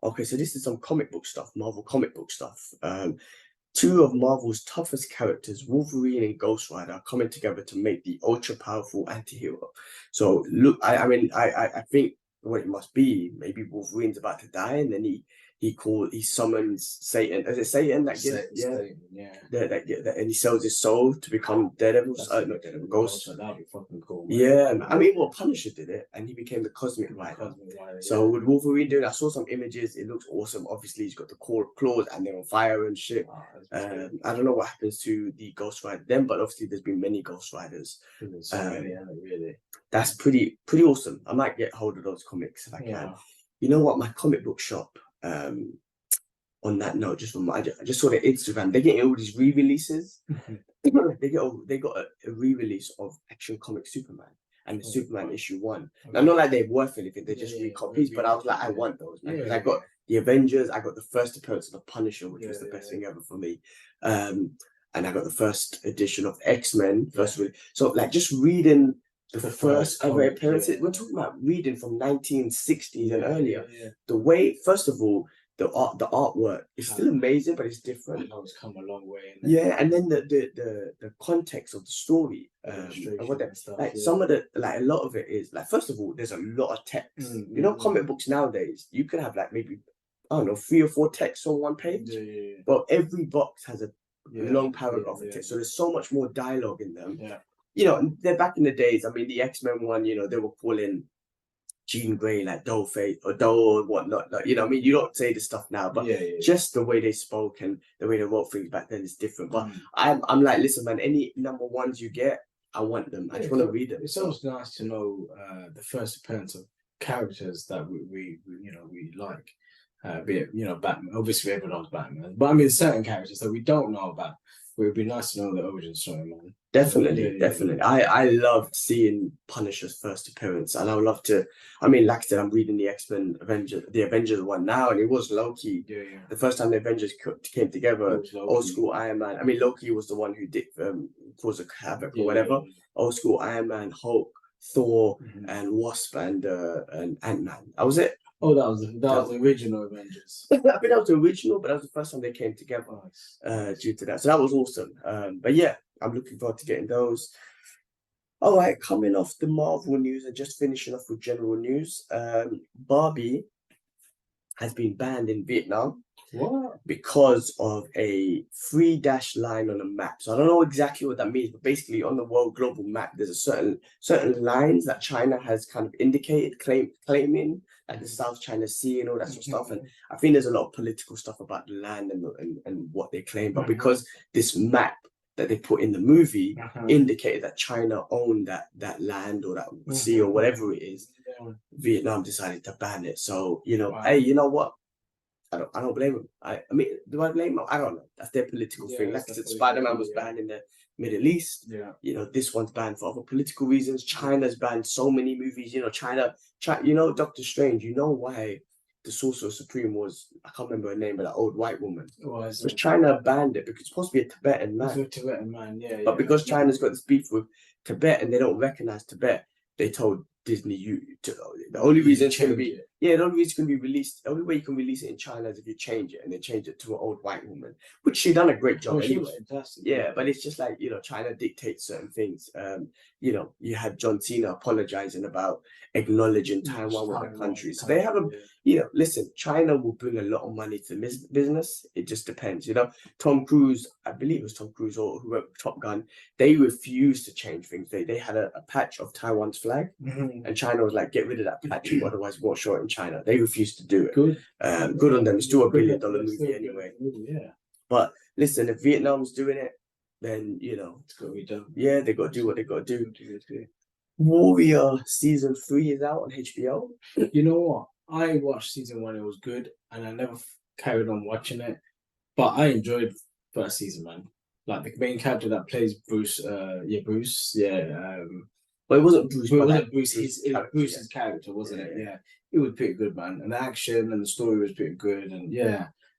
Okay, so this is some comic book stuff, Marvel comic book stuff. Two of Marvel's toughest characters, Wolverine and Ghost Rider, are coming together to make the ultra-powerful anti-hero. So look, I think what it must be, maybe Wolverine's about to die, and then he summons Satan. Is it Satan that gives? And he sells his soul to become Daredevil. Not Daredevil, Ghost. That'd be fucking cool. Man. Yeah, I mean, well, Punisher did it, and he became the Cosmic Rider. So with Wolverine doing, I saw some images. It looks awesome. Obviously, he's got the claws, and they're on fire and shit. I don't know what happens to the Ghost Rider then, but obviously, there's been many Ghost Riders. Really. That's pretty awesome. I might get hold of those comics if I can. You know what? My comic book shop. On that note, I just saw their Instagram. They're getting all these re-releases. they got a re-release of Action Comic Superman and the Superman issue 1. Now, not like they're worth anything; they're just recopies. But I was like, I want those because I got the Avengers. I got the first appearance of the Punisher, which was the best thing ever for me. And I got the first edition of X-Men. So like just reading the first ever appearances. We're talking about reading from 1960s and earlier. The way, first of all, the artwork is still amazing, but it's different. I know it's come a long way. And then the context of the story, and what some of a lot of it is like, first of all, there's a lot of text. You know, comic books nowadays, you can have like maybe, I don't know, 3 or 4 texts on one page, but every box has a long paragraph of text, so there's so much more dialogue in them. You know, they're back in the days. I mean, the X-Men one, you know, they were calling Jean Grey like Dollface or Doll or whatnot. Like, you know, I mean, you don't say this stuff now, but just the way they spoke and the way they wrote things back then is different. But I'm like, listen, man, any number ones you get, I want them. I just want to read them. It's always nice to know the first appearance of characters that we like. Be it, you know, Batman. Obviously, everyone knows Batman, but I mean, certain characters that we don't know about. It would be nice to know the origin story, man. Definitely. I loved seeing Punisher's first appearance, and I would love to. I mean, like I said, I'm reading the X-Men Avengers one now, and it was Loki. The first time the Avengers came together, old school Iron Man. I mean, Loki was the one who did cause a havoc or whatever. Old school Iron Man, Hulk, Thor, and Wasp, and Ant-Man. That was it. Oh, that was the original Avengers. I think that was the original, but that was the first time they came together due to that. So that was awesome. But yeah, I'm looking forward to getting those. All right, coming off the Marvel news and just finishing off with general news. Barbie has been banned in Vietnam. What? Because of a 3-dash line on a map. So I don't know exactly what that means, but basically on the world global map, there's a certain lines that China has kind of indicated, claiming like the South China Sea and all that sort of stuff. And I think there's a lot of political stuff about the land and what they claim. But because this map that they put in the movie indicated that China owned that land or that sea or whatever it is, Vietnam decided to ban it. So, you know, hey, you know what? I don't blame them. I mean, do I blame them? I don't know. That's their political thing. Like I said, Spider-Man was banned in the Middle East. You know, this one's banned for other political reasons. China's banned so many movies. You know, China, you know, Doctor Strange, you know why the Sorcerer Supreme was, I can't remember her name, but that old white woman. Because China banned it because it's supposed to be a Tibetan man. It's a Tibetan man, But because China's got this beef with Tibet and they don't recognize Tibet, they told Disney the only reason it's going to be the only reason it's going to be released, the only way you can release it in China is if you change it, and they change it to an old white woman, which she done a great job anyway. But it's just like, you know, China dictates certain things. You know, you had John Cena apologizing about acknowledging Taiwan with the country. So they have you know, listen, China will bring a lot of money to the business. It just depends. You know, Tom Cruise, I believe it was Tom Cruise or who wrote Top Gun, they refused to change things. They had a patch of Taiwan's flag, and China was like, get rid of that patch, otherwise we'll show it in China. They refused to do it. Good on them. It's still $1 billion movie anyway. But listen, if Vietnam's doing it, then, you know, it's got to be done. Yeah, they got to do what they got to do. Warrior season 3 is out on HBO. You know what? I watched season 1, it was good, and I never carried on watching it. But I enjoyed first season, man. Like the main character that plays Bruce, Bruce. But it wasn't Bruce. It wasn't Bruce. Bruce's character, wasn't it? Yeah, it was pretty good, man. And the action and the story was pretty good. And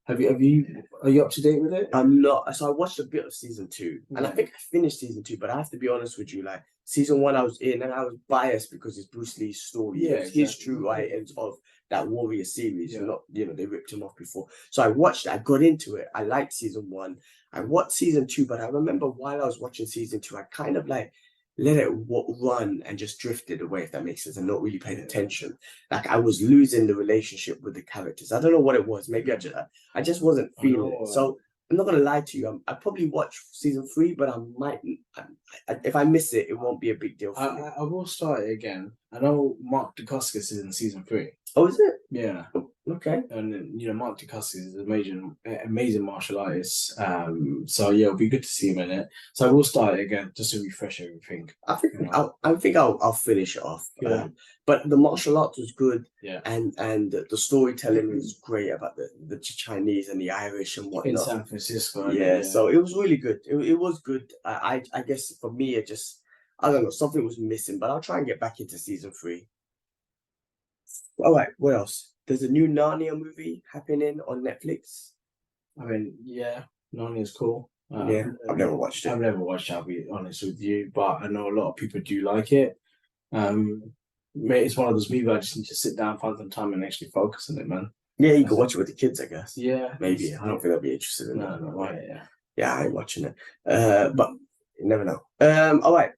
are you up to date with it? I'm not. So I watched a bit of season 2, and I think I finished season 2. But I have to be honest with you, like season 1 I was in, and I was biased because it's Bruce Lee's story. Yeah, It's his exactly. true writings of that Warrior series. Yeah. Not, they ripped him off before. So I watched it. I got into it. I liked season 1. I watched season 2, but I remember while I was watching season 2, I kind of like let it run and just drifted away, if that makes sense, and not really paid attention. Like I was losing the relationship with the characters. I don't know what it was. Maybe I just wasn't feeling it. So I'm not gonna lie to you. I probably watch season 3, but if I miss it, it won't be a big deal for me. I will start it again. I know Mark Dacascos is in season 3. Oh, is it? Yeah. Okay. And Mark Dacascos is an amazing martial artist. So yeah, it'll be good to see him in it. So I will start it again just to refresh everything. I think I'll finish it off. Yeah. But the martial arts was good. Yeah. And the storytelling was great about the Chinese and the Irish and whatnot. In San Francisco. Yeah. So it was really good. It was good. I guess for me it just, I don't know, something was missing. But I'll try and get back into season 3. All right. What else? There's a new Narnia movie happening on Netflix. I mean, yeah, Narnia's cool. Yeah, I've never watched it. I've never watched it, I'll be honest with you, but I know a lot of people do like it. It's one of those movies I just need to sit down, find some time, and actually focus on it, man. Yeah, you can watch it with the kids, I guess. Yeah, maybe. I don't think they'll be interested in that. No, right, yeah. Yeah, I ain't watching it. But you never know. All right.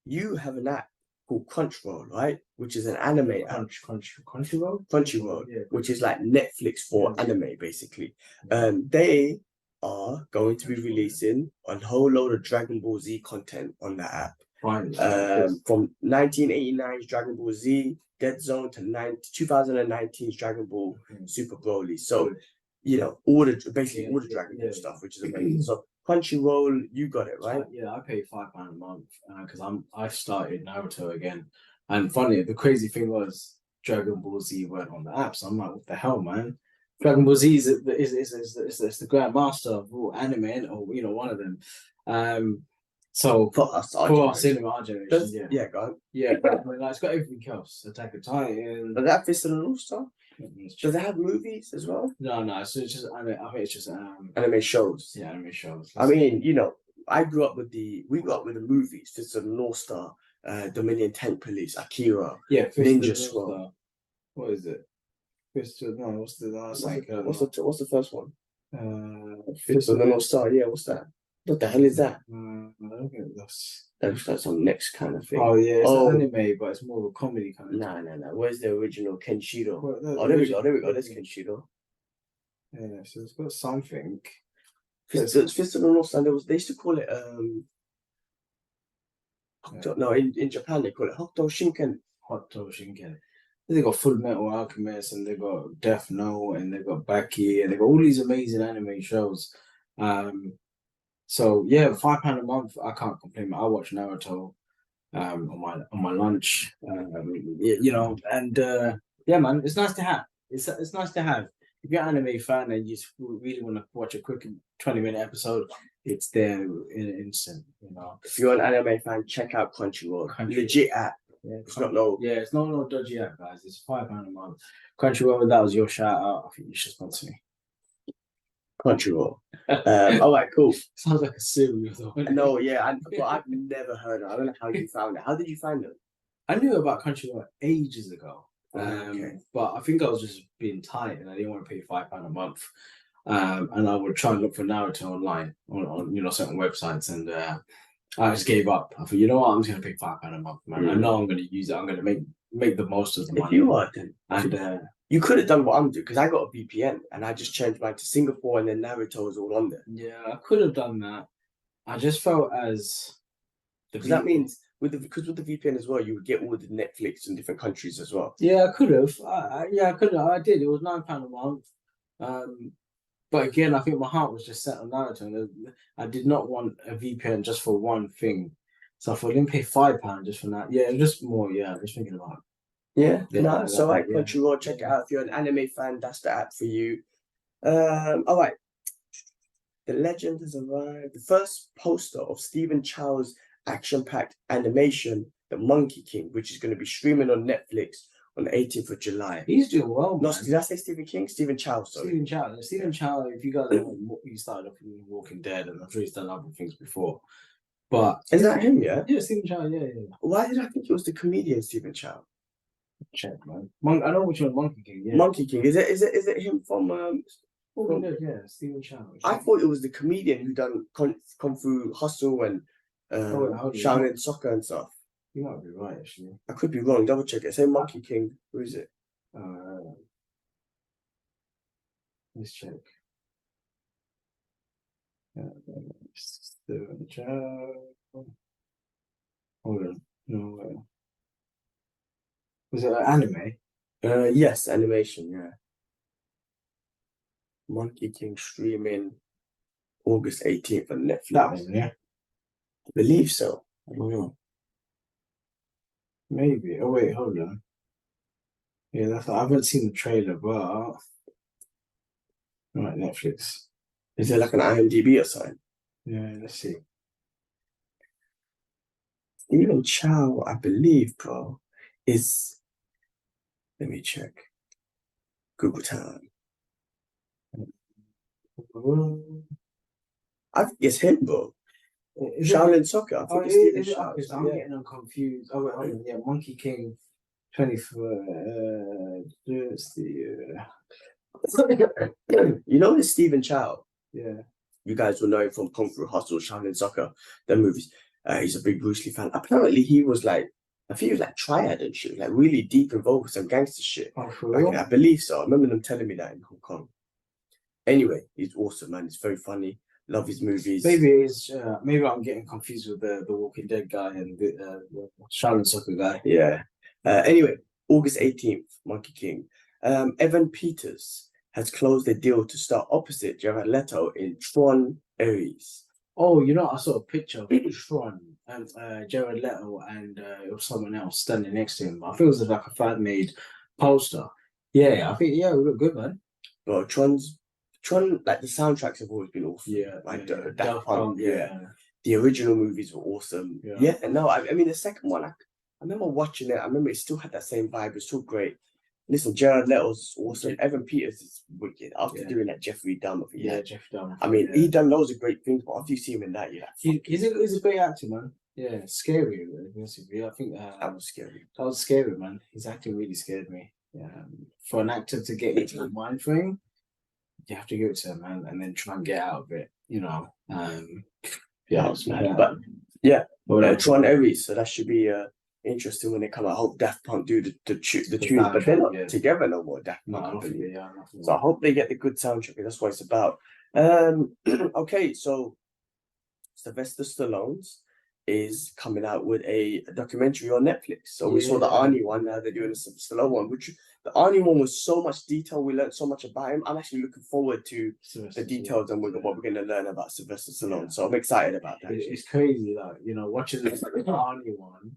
You have an app called Crunchyroll, right? Which is an anime app. Crunchyroll, yeah. Which is like Netflix for anime, basically. They are going to be releasing a whole load of Dragon Ball Z content on that app. Right. From 1989's Dragon Ball Z, Dead Zone to 2019's Dragon Ball Super Broly. So, all the Dragon Ball stuff, which is amazing. So Crunchyroll, you got it, right? Yeah, I pay £5 a month because I've started Naruto again. And funny, the crazy thing was Dragon Ball Z weren't on the app, so I'm like, what the hell, man? Dragon Ball Z is the grandmaster of all anime, or one of them. So for us in our generation, yeah, go on. Yeah, but I mean, it's got everything else. Attack of Titan. Does that Fist of the North Star? Does it have movies as well? No, it's just I think it's just anime shows. Yeah, anime shows. I mean, we grew up with the movies, Fist of the North Star, Dominion Tank Police, Akira, Ninja Scroll. What is it? What's the first one? Fist of the North Star. Yeah, what's that? What the hell is that? I don't think that's some next kind of thing. Oh yeah, it's an anime, but it's more of a comedy kind of. No. Where's the original Kenshiro? There we go. There's Kenshiro. Yeah, so it's got something. Fist of the North Star. They used to call it No, in Japan they call it Hokuto Shinken. They got Full Metal Alchemist, and they got Death Note, and they got Baki, and they got all these amazing anime shows. So yeah, £5 a month, I can't complain. I watch Naruto on my lunch, and yeah, man, it's nice to have. It's nice to have. If you're an anime fan and you really want to watch a quick 20-minute episode, it's there in an instant. If you're an anime fan, check out Crunchyroll. Legit app. Yeah, it's not no dodgy app, guys. It's £5 a month. Crunchyroll, that was your shout out. I think you should sponsor me. Crunchyroll. All right, cool. Sounds like a cereal, though. No, yeah, but I've never heard of it. I don't know how you found it. How did you find it? I knew about Crunchyroll ages ago. Okay. But I think I was just being tight and I didn't want to pay £5 a month. And I would try and look for Naruto online on certain websites, and I just gave up. I thought, you know what, I'm just gonna pay £5 a month, man. I know I'm gonna use it. I'm gonna make the most of the money. If you are, then and you could have done what I'm doing, because I got a VPN and I just changed mine to Singapore, and then Naruto was all on there. Yeah, I could have done that. I just felt as because that means with the VPN as well, you would get all the Netflix in different countries as well. Yeah, I could have. I could have. I did. It was £9 a month. But again, I think my heart was just set on Naruto, and I did not want a VPN just for one thing. So if I didn't pay £5 just for that, yeah, just more. Yeah, just thinking about it. Yeah, so like Crunchyroll, check it out. If you're an anime fan, that's the app for you. All right. The legend has arrived. The first poster of Stephen Chow's action-packed animation, The Monkey King, which is going to be streaming on Netflix on the 18th of July. He's doing well, man. No, did I say Stephen King? Stephen Chow, sorry. Stephen Chow, if you guys know, he started off in Walking Dead, and I'm sure he's done other things before. But Is that him? Yeah. Yeah, Stephen Chow. Yeah. Why did I think it was the comedian Stephen Chow? Check, man. I know which one, Monkey King. Yeah. Monkey King. Is it him from Yeah, Stephen Chow. I thought it was the comedian who done Kung Fu Hustle and Shaolin Soccer and stuff. You might be right, actually. I could be wrong. Double check it. Say Monkey King. Who is it? Let's check. Stephen Chow. Hold on. No. Was it anime? Yes, animation. Yeah. Monkey King streaming August 18th on Netflix. That one, yeah. I believe so. I don't know. Maybe. Oh wait, hold on. Yeah, I haven't seen the trailer, but right, Netflix. Is there like an IMDb or something? Yeah, let's see. Stephen Chow, I believe, bro, is. Let me check. Google time. It's him, bro. Shaolin Soccer. I think it's Stephen Chow. I'm getting them confused. Oh wait, hold on. Yeah, Monkey King 24. It's the. You know this Stephen Chow? Yeah. You guys will know him from Kung Fu Hustle, Shaolin Soccer, the movies. He's a big Bruce Lee fan. Apparently, he was like, I think he was like triad and shit, like really deep involved with some gangster shit. Oh, for real? I believe so. I remember them telling me that in Hong Kong. Anyway, he's awesome, man. He's very funny. Love his movies. Maybe I'm getting confused with the Walking Dead guy and the Shaolin Soccer guy. Yeah. Anyway, August 18th, Monkey King. Evan Peters has closed a deal to star opposite Jared Leto in Tron Ares. Oh, I saw a picture of Tron and Jared Leto and it was someone else standing next to him. I think it was like a fan-made poster. Yeah, I think we look good, man. Well, Tron, like the soundtracks have always been awesome. Yeah, like Daft Punk, yeah. The original movies were awesome. Yeah, no, I mean the second one, I remember watching it. I remember it still had that same vibe. It's still great. Listen, Jared Leto's awesome. Evan Peters is wicked. After doing that Jeffrey Dahmer thing. Yeah, Jeffrey Dahmer. I mean, he done loads of great things, but after you see him in that, he's a great actor, man. Yeah, scary. I think that was scary. That was scary, man. His acting really scared me. For an actor to get into the mind frame, you have to give it to him, man, and then try and get out of it. That was mad. But yeah, Tron Ares. So that should be interesting when they come out. I hope Daft Punk do the tunes, but they're not together no more. Daft Punk. So I hope they get the good soundtrack. That's what it's about. Okay, so Sylvester Stallone's is coming out with a documentary on Netflix. So we saw the Arnie one. Now they're doing the Stallone one, which the Arnie one was so much detail. We learned so much about him. I'm actually looking forward to the details and what we're going to learn about Sylvester Stallone. So I'm excited about that. It's crazy, watching the Arnie one.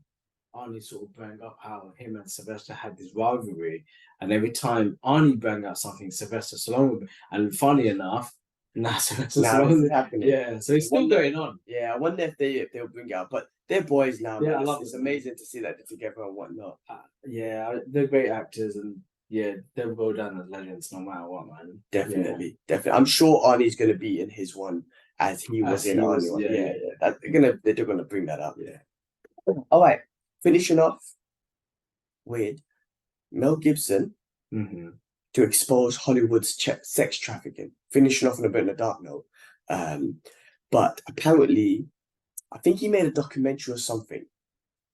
Arnie sort of bring up how him and Sylvester had this rivalry, and every time Arnie bring out something, Sylvester Stallone, and funny enough, Sylvester Stallone is happening. Yeah, so it's still going on. Yeah, I wonder if they'll bring it out, but they're boys now. Yeah, man. It's amazing to see that they're together and whatnot. They're great actors, and they'll go down as legends no matter what, man. Definitely. I'm sure Arnie's going to be in his one as he was in Arnie one. They're gonna bring that up. Yeah. All right. Finishing off with Mel Gibson to expose Hollywood's sex trafficking. Finishing off on a bit of a dark note. But apparently, I think he made a documentary or something,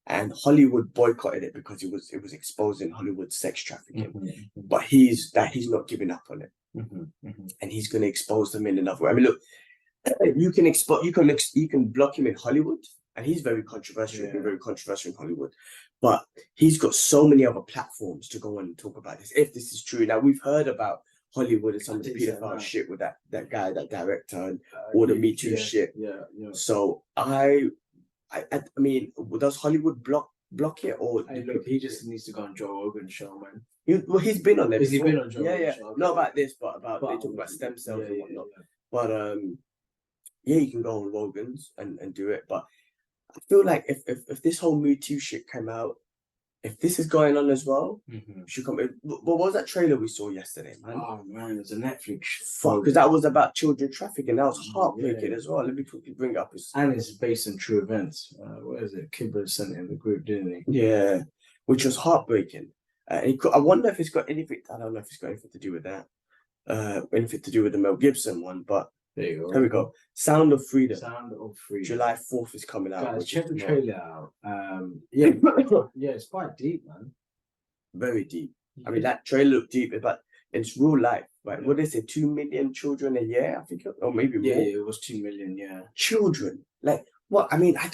and Hollywood boycotted it because it was exposing Hollywood's sex trafficking. But he's not giving up on it, and he's going to expose them in another way. I mean, look, you can block him in Hollywood. And he's very controversial. He's been very controversial in Hollywood, but he's got so many other platforms to go and talk about this. If this is true, now we've heard about Hollywood and some of the pedophile shit with that guy, that director, and all the Me Too shit. So I mean, does Hollywood block it or? Look, he just needs to go on Joe Rogan's show, man. He's been on there. He's been on Joe Rogan's show. Not about this, but about they talk about stem cells and whatnot. But you can go on Rogan's and do it, but I feel like if this whole Me Too shit came out, if this is going on as well, Mm-hmm. should come. What was that trailer we saw yesterday, man? Oh man, it was a Netflix. Fuck, because that was about children trafficking. That was heartbreaking as well. Let me quickly bring it up. And it's based on true events. What is it? Kibber sent it in the group, didn't he? Yeah, which was heartbreaking. I wonder if it's got anything. I don't know if it's got anything to do with that. Anything to do with the Mel Gibson one, but there you go. There we go. Sound of Freedom. Sound of Freedom. July 4th is coming out. Guys, check the trailer out. Yeah, yeah, it's quite deep, man. Very deep. I mean, that trailer looked deep, but it's real life, right? What they say, 2 million children a year, I think, or maybe more. Yeah, it was 2 million. Yeah, children. Like, what? I mean, I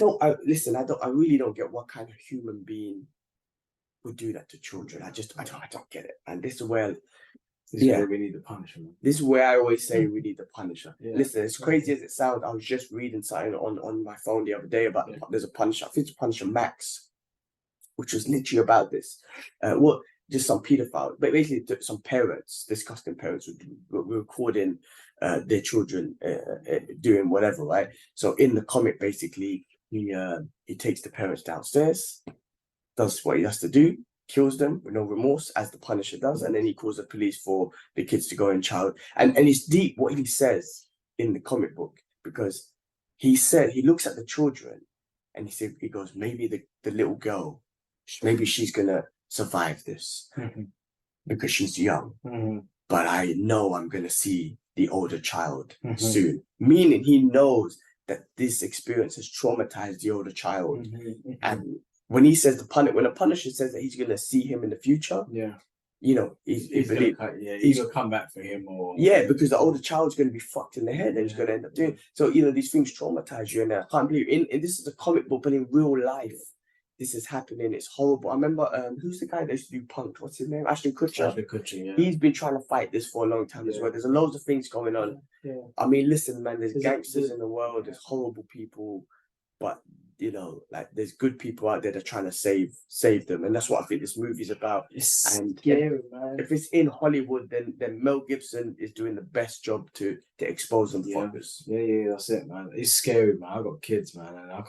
really don't get what kind of human being would do that to children. I don't get it. And this is where. This is where we need the Punisher. This is where I always say we need the Punisher. Yeah. Listen, as crazy as it sounds, I was just reading something on my phone the other day about there's a Punisher. I think it's Punisher Max, which was literally about this. Just some pedophile, but basically some parents, disgusting parents, were recording their children doing whatever, right? So in the comic, basically, he takes the parents downstairs, does what he has to do, kills them with no remorse, as the Punisher does, and then he calls the police for the kids to go and child. And it's deep what he says in the comic book, because he looks at the children and he goes, maybe the little girl, maybe she's gonna survive this because she's young. But I know I'm gonna see the older child soon. Meaning he knows that this experience has traumatized the older child. And when he says when a Punisher says that he's gonna see him in the future, you know, he's gonna come back for him, or because the older child's gonna be fucked in the head and he's gonna end up doing. So you know, these things traumatize you, and I can't believe and this is a comic book, but in real life, this is happening. It's horrible. I remember who's the guy that used to do Punk? What's his name? Ashton Kutcher. Yeah. He's been trying to fight this for a long time as well. There's loads of things going on. I mean, listen, man, there's gangsters in the world, there's horrible people, but you know, like there's good people out there that are trying to save them, and that's what I think this movie's about. It's and scary, man. If it's in Hollywood, then Mel Gibson is doing the best job to expose them fuckers. Yeah, that's it, man. It's scary, man. I've got kids, man, and I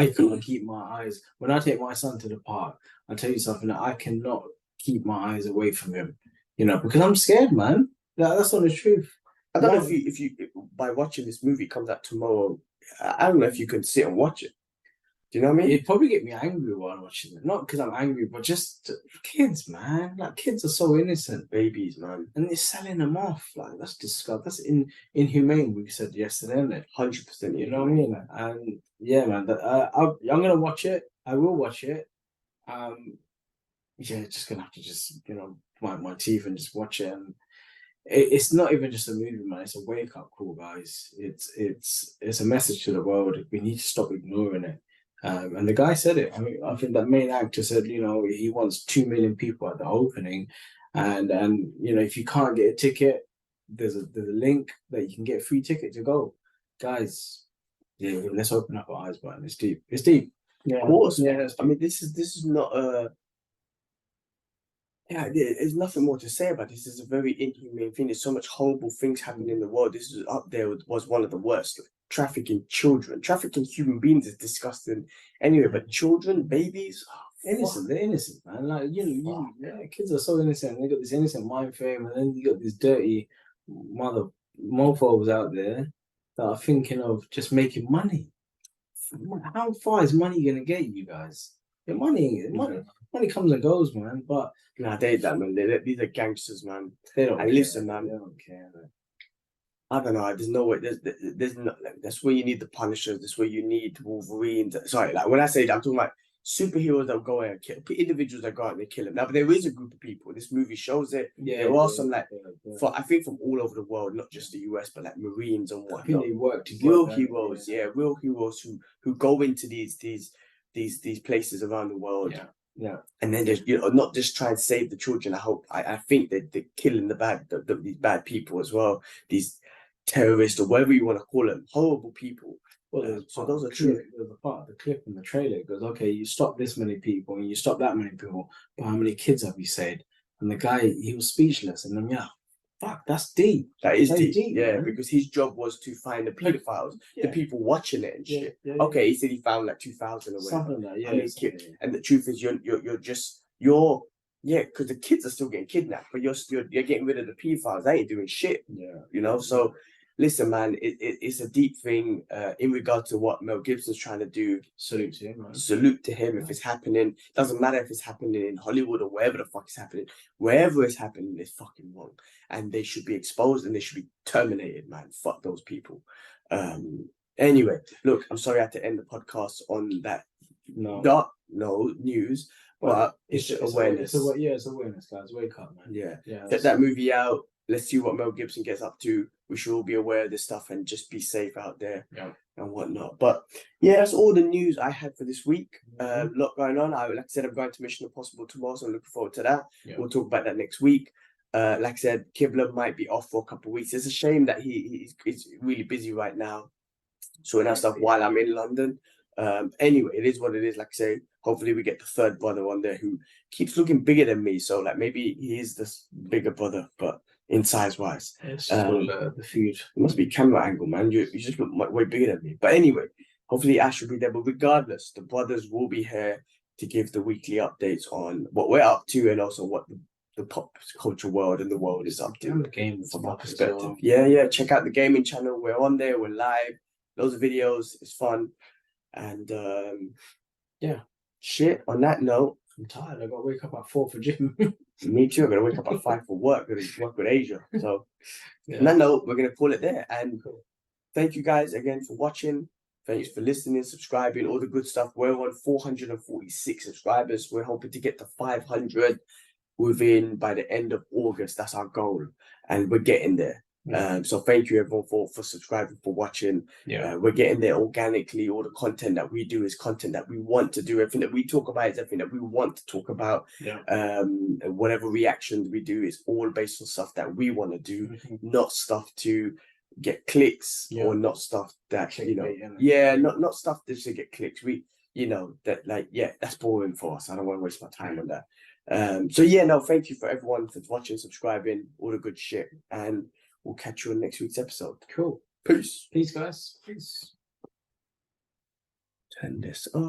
can't keep my eyes. When I take my son to the park, I'll tell you something, that I cannot keep my eyes away from him, you know, because I'm scared, man. That's not the truth. I don't know if you by watching this movie, comes out tomorrow, I don't know if you can sit and watch it. Do you know what I mean? It'd probably get me angry while watching it. Not because I'm angry, but just kids, man. Like, kids are so innocent. Babies, man. And they're selling them off. Like, that's disgusting. That's inhumane, we said yesterday, isn't it? 100%. You know what I mean? And yeah, man. I'm going to watch it. I will watch it. Just going to have to wipe my teeth and just watch it. And it's not even just a movie, man. It's a wake-up call, guys. It's a message to the world. We need to stop ignoring it. And the guy said it. I mean, I think that main actor said, you know, he wants 2 million people at the opening, and you know, if you can't get a ticket, there's a link that you can get a free ticket to go. Guys, let's open up our eyes, man. It's deep. It's deep. Yeah, of course. Yeah, I mean, this is not a. Yeah, there's nothing more to say about this. This is a very inhumane thing. There's so much horrible things happening in the world. This is up there was one of the worst. Trafficking children, trafficking human beings is disgusting. Anyway, but children, babies, innocent. They're innocent, man. Like kids are so innocent. They got this innocent mind frame, and then you got these dirty mofos out there that are thinking of just making money. How far is money gonna get you guys? Money comes and goes, man. But they ain't that, man. These are gangsters, man. They don't. Listen, man. They don't care, man. I don't know. There's no way. There's no. Like, that's where you need the Punishers. That's where you need Wolverine. Sorry, like when I say that, I'm talking about superheroes that go out and kill individuals that go out and they kill them. Now, but there is a group of people. This movie shows it. There are some I think from all over the world, not just the US, but like Marines and whatnot. I think they work together. Real heroes, real heroes who go into these places around the world. Yeah. And then just not just try and save the children. I think that they're killing these bad people as well. These terrorists or whatever you want to call them, horrible people. Well, so those are true. There's a part of the clip in the trailer. It goes, okay, you stop this many people and you stop that many people, but how many kids have you saved? And the guy, he was speechless. And then Fuck, that's deep. That is Very deep. Yeah, man. because his job was to find the pedophiles, the people watching it and shit. Yeah, okay, he said he found like 2,000 or whatever. Something like that. Yeah. I mean, and the truth is, you're because the kids are still getting kidnapped, but you're getting rid of the pedophiles. They ain't doing shit. Yeah. You know, so. Listen, man, it's a deep thing in regard to what Mel Gibson's trying to do. Salute to him, man. Salute to him if it's happening. Doesn't matter if it's happening in Hollywood or wherever the fuck it's happening. Wherever it's happening, it's fucking wrong. And they should be exposed and they should be terminated, man. Fuck those people. Anyway, look, I'm sorry I had to end the podcast on that dark news. But it's awareness. It's awareness, guys. Wake up, man. Yeah. Get that movie out. Let's see what Mel Gibson gets up to. We should all be aware of this stuff and just be safe out there and whatnot. But yeah, that's all the news I had for this week. A lot going on. Like I said, I'm going to Mission Impossible tomorrow, so I'm looking forward to that. We'll talk about that next week. Like I said, Kibler might be off for a couple of weeks. It's a shame that he's really busy right now, sorting out stuff while I'm in London. Anyway, it is what it is. Like I say, hopefully we get the third brother on there who keeps looking bigger than me. So like maybe he is this bigger brother, but in size wise, it's the food. It must be camera angle, man. You just look way bigger than me. But anyway, hopefully Ash will be there. But regardless, the brothers will be here to give the weekly updates on what we're up to and also what the pop culture world and the world is up to. And the game from our perspective. Yeah. Check out the gaming channel. We're on there. We're live. Loads of videos. It's fun. And shit. On that note, I'm tired. I gotta wake up at 4 for gym. Me too. I'm gonna wake up at 5 for work. I'm gonna work with Asia. So on that note, we're gonna call it there. And thank you guys again for watching. Thanks for listening, subscribing, all the good stuff. We're on 446 subscribers. We're hoping to get to 500 by the end of August. That's our goal, and we're getting there. So thank you everyone for subscribing, for watching. We're getting there organically. All the content that we do is content that we want to do. Everything that we talk about is everything that we want to talk about. Whatever reactions we do is all based on stuff that we want to do, not stuff to get clicks or not stuff that not stuff just to get clicks. We that's boring for us. I don't want to waste my time on that. Thank you for everyone for watching, subscribing, all the good shit, and we'll catch you on next week's episode. Cool. Peace. Peace, guys. Peace. Turn this on.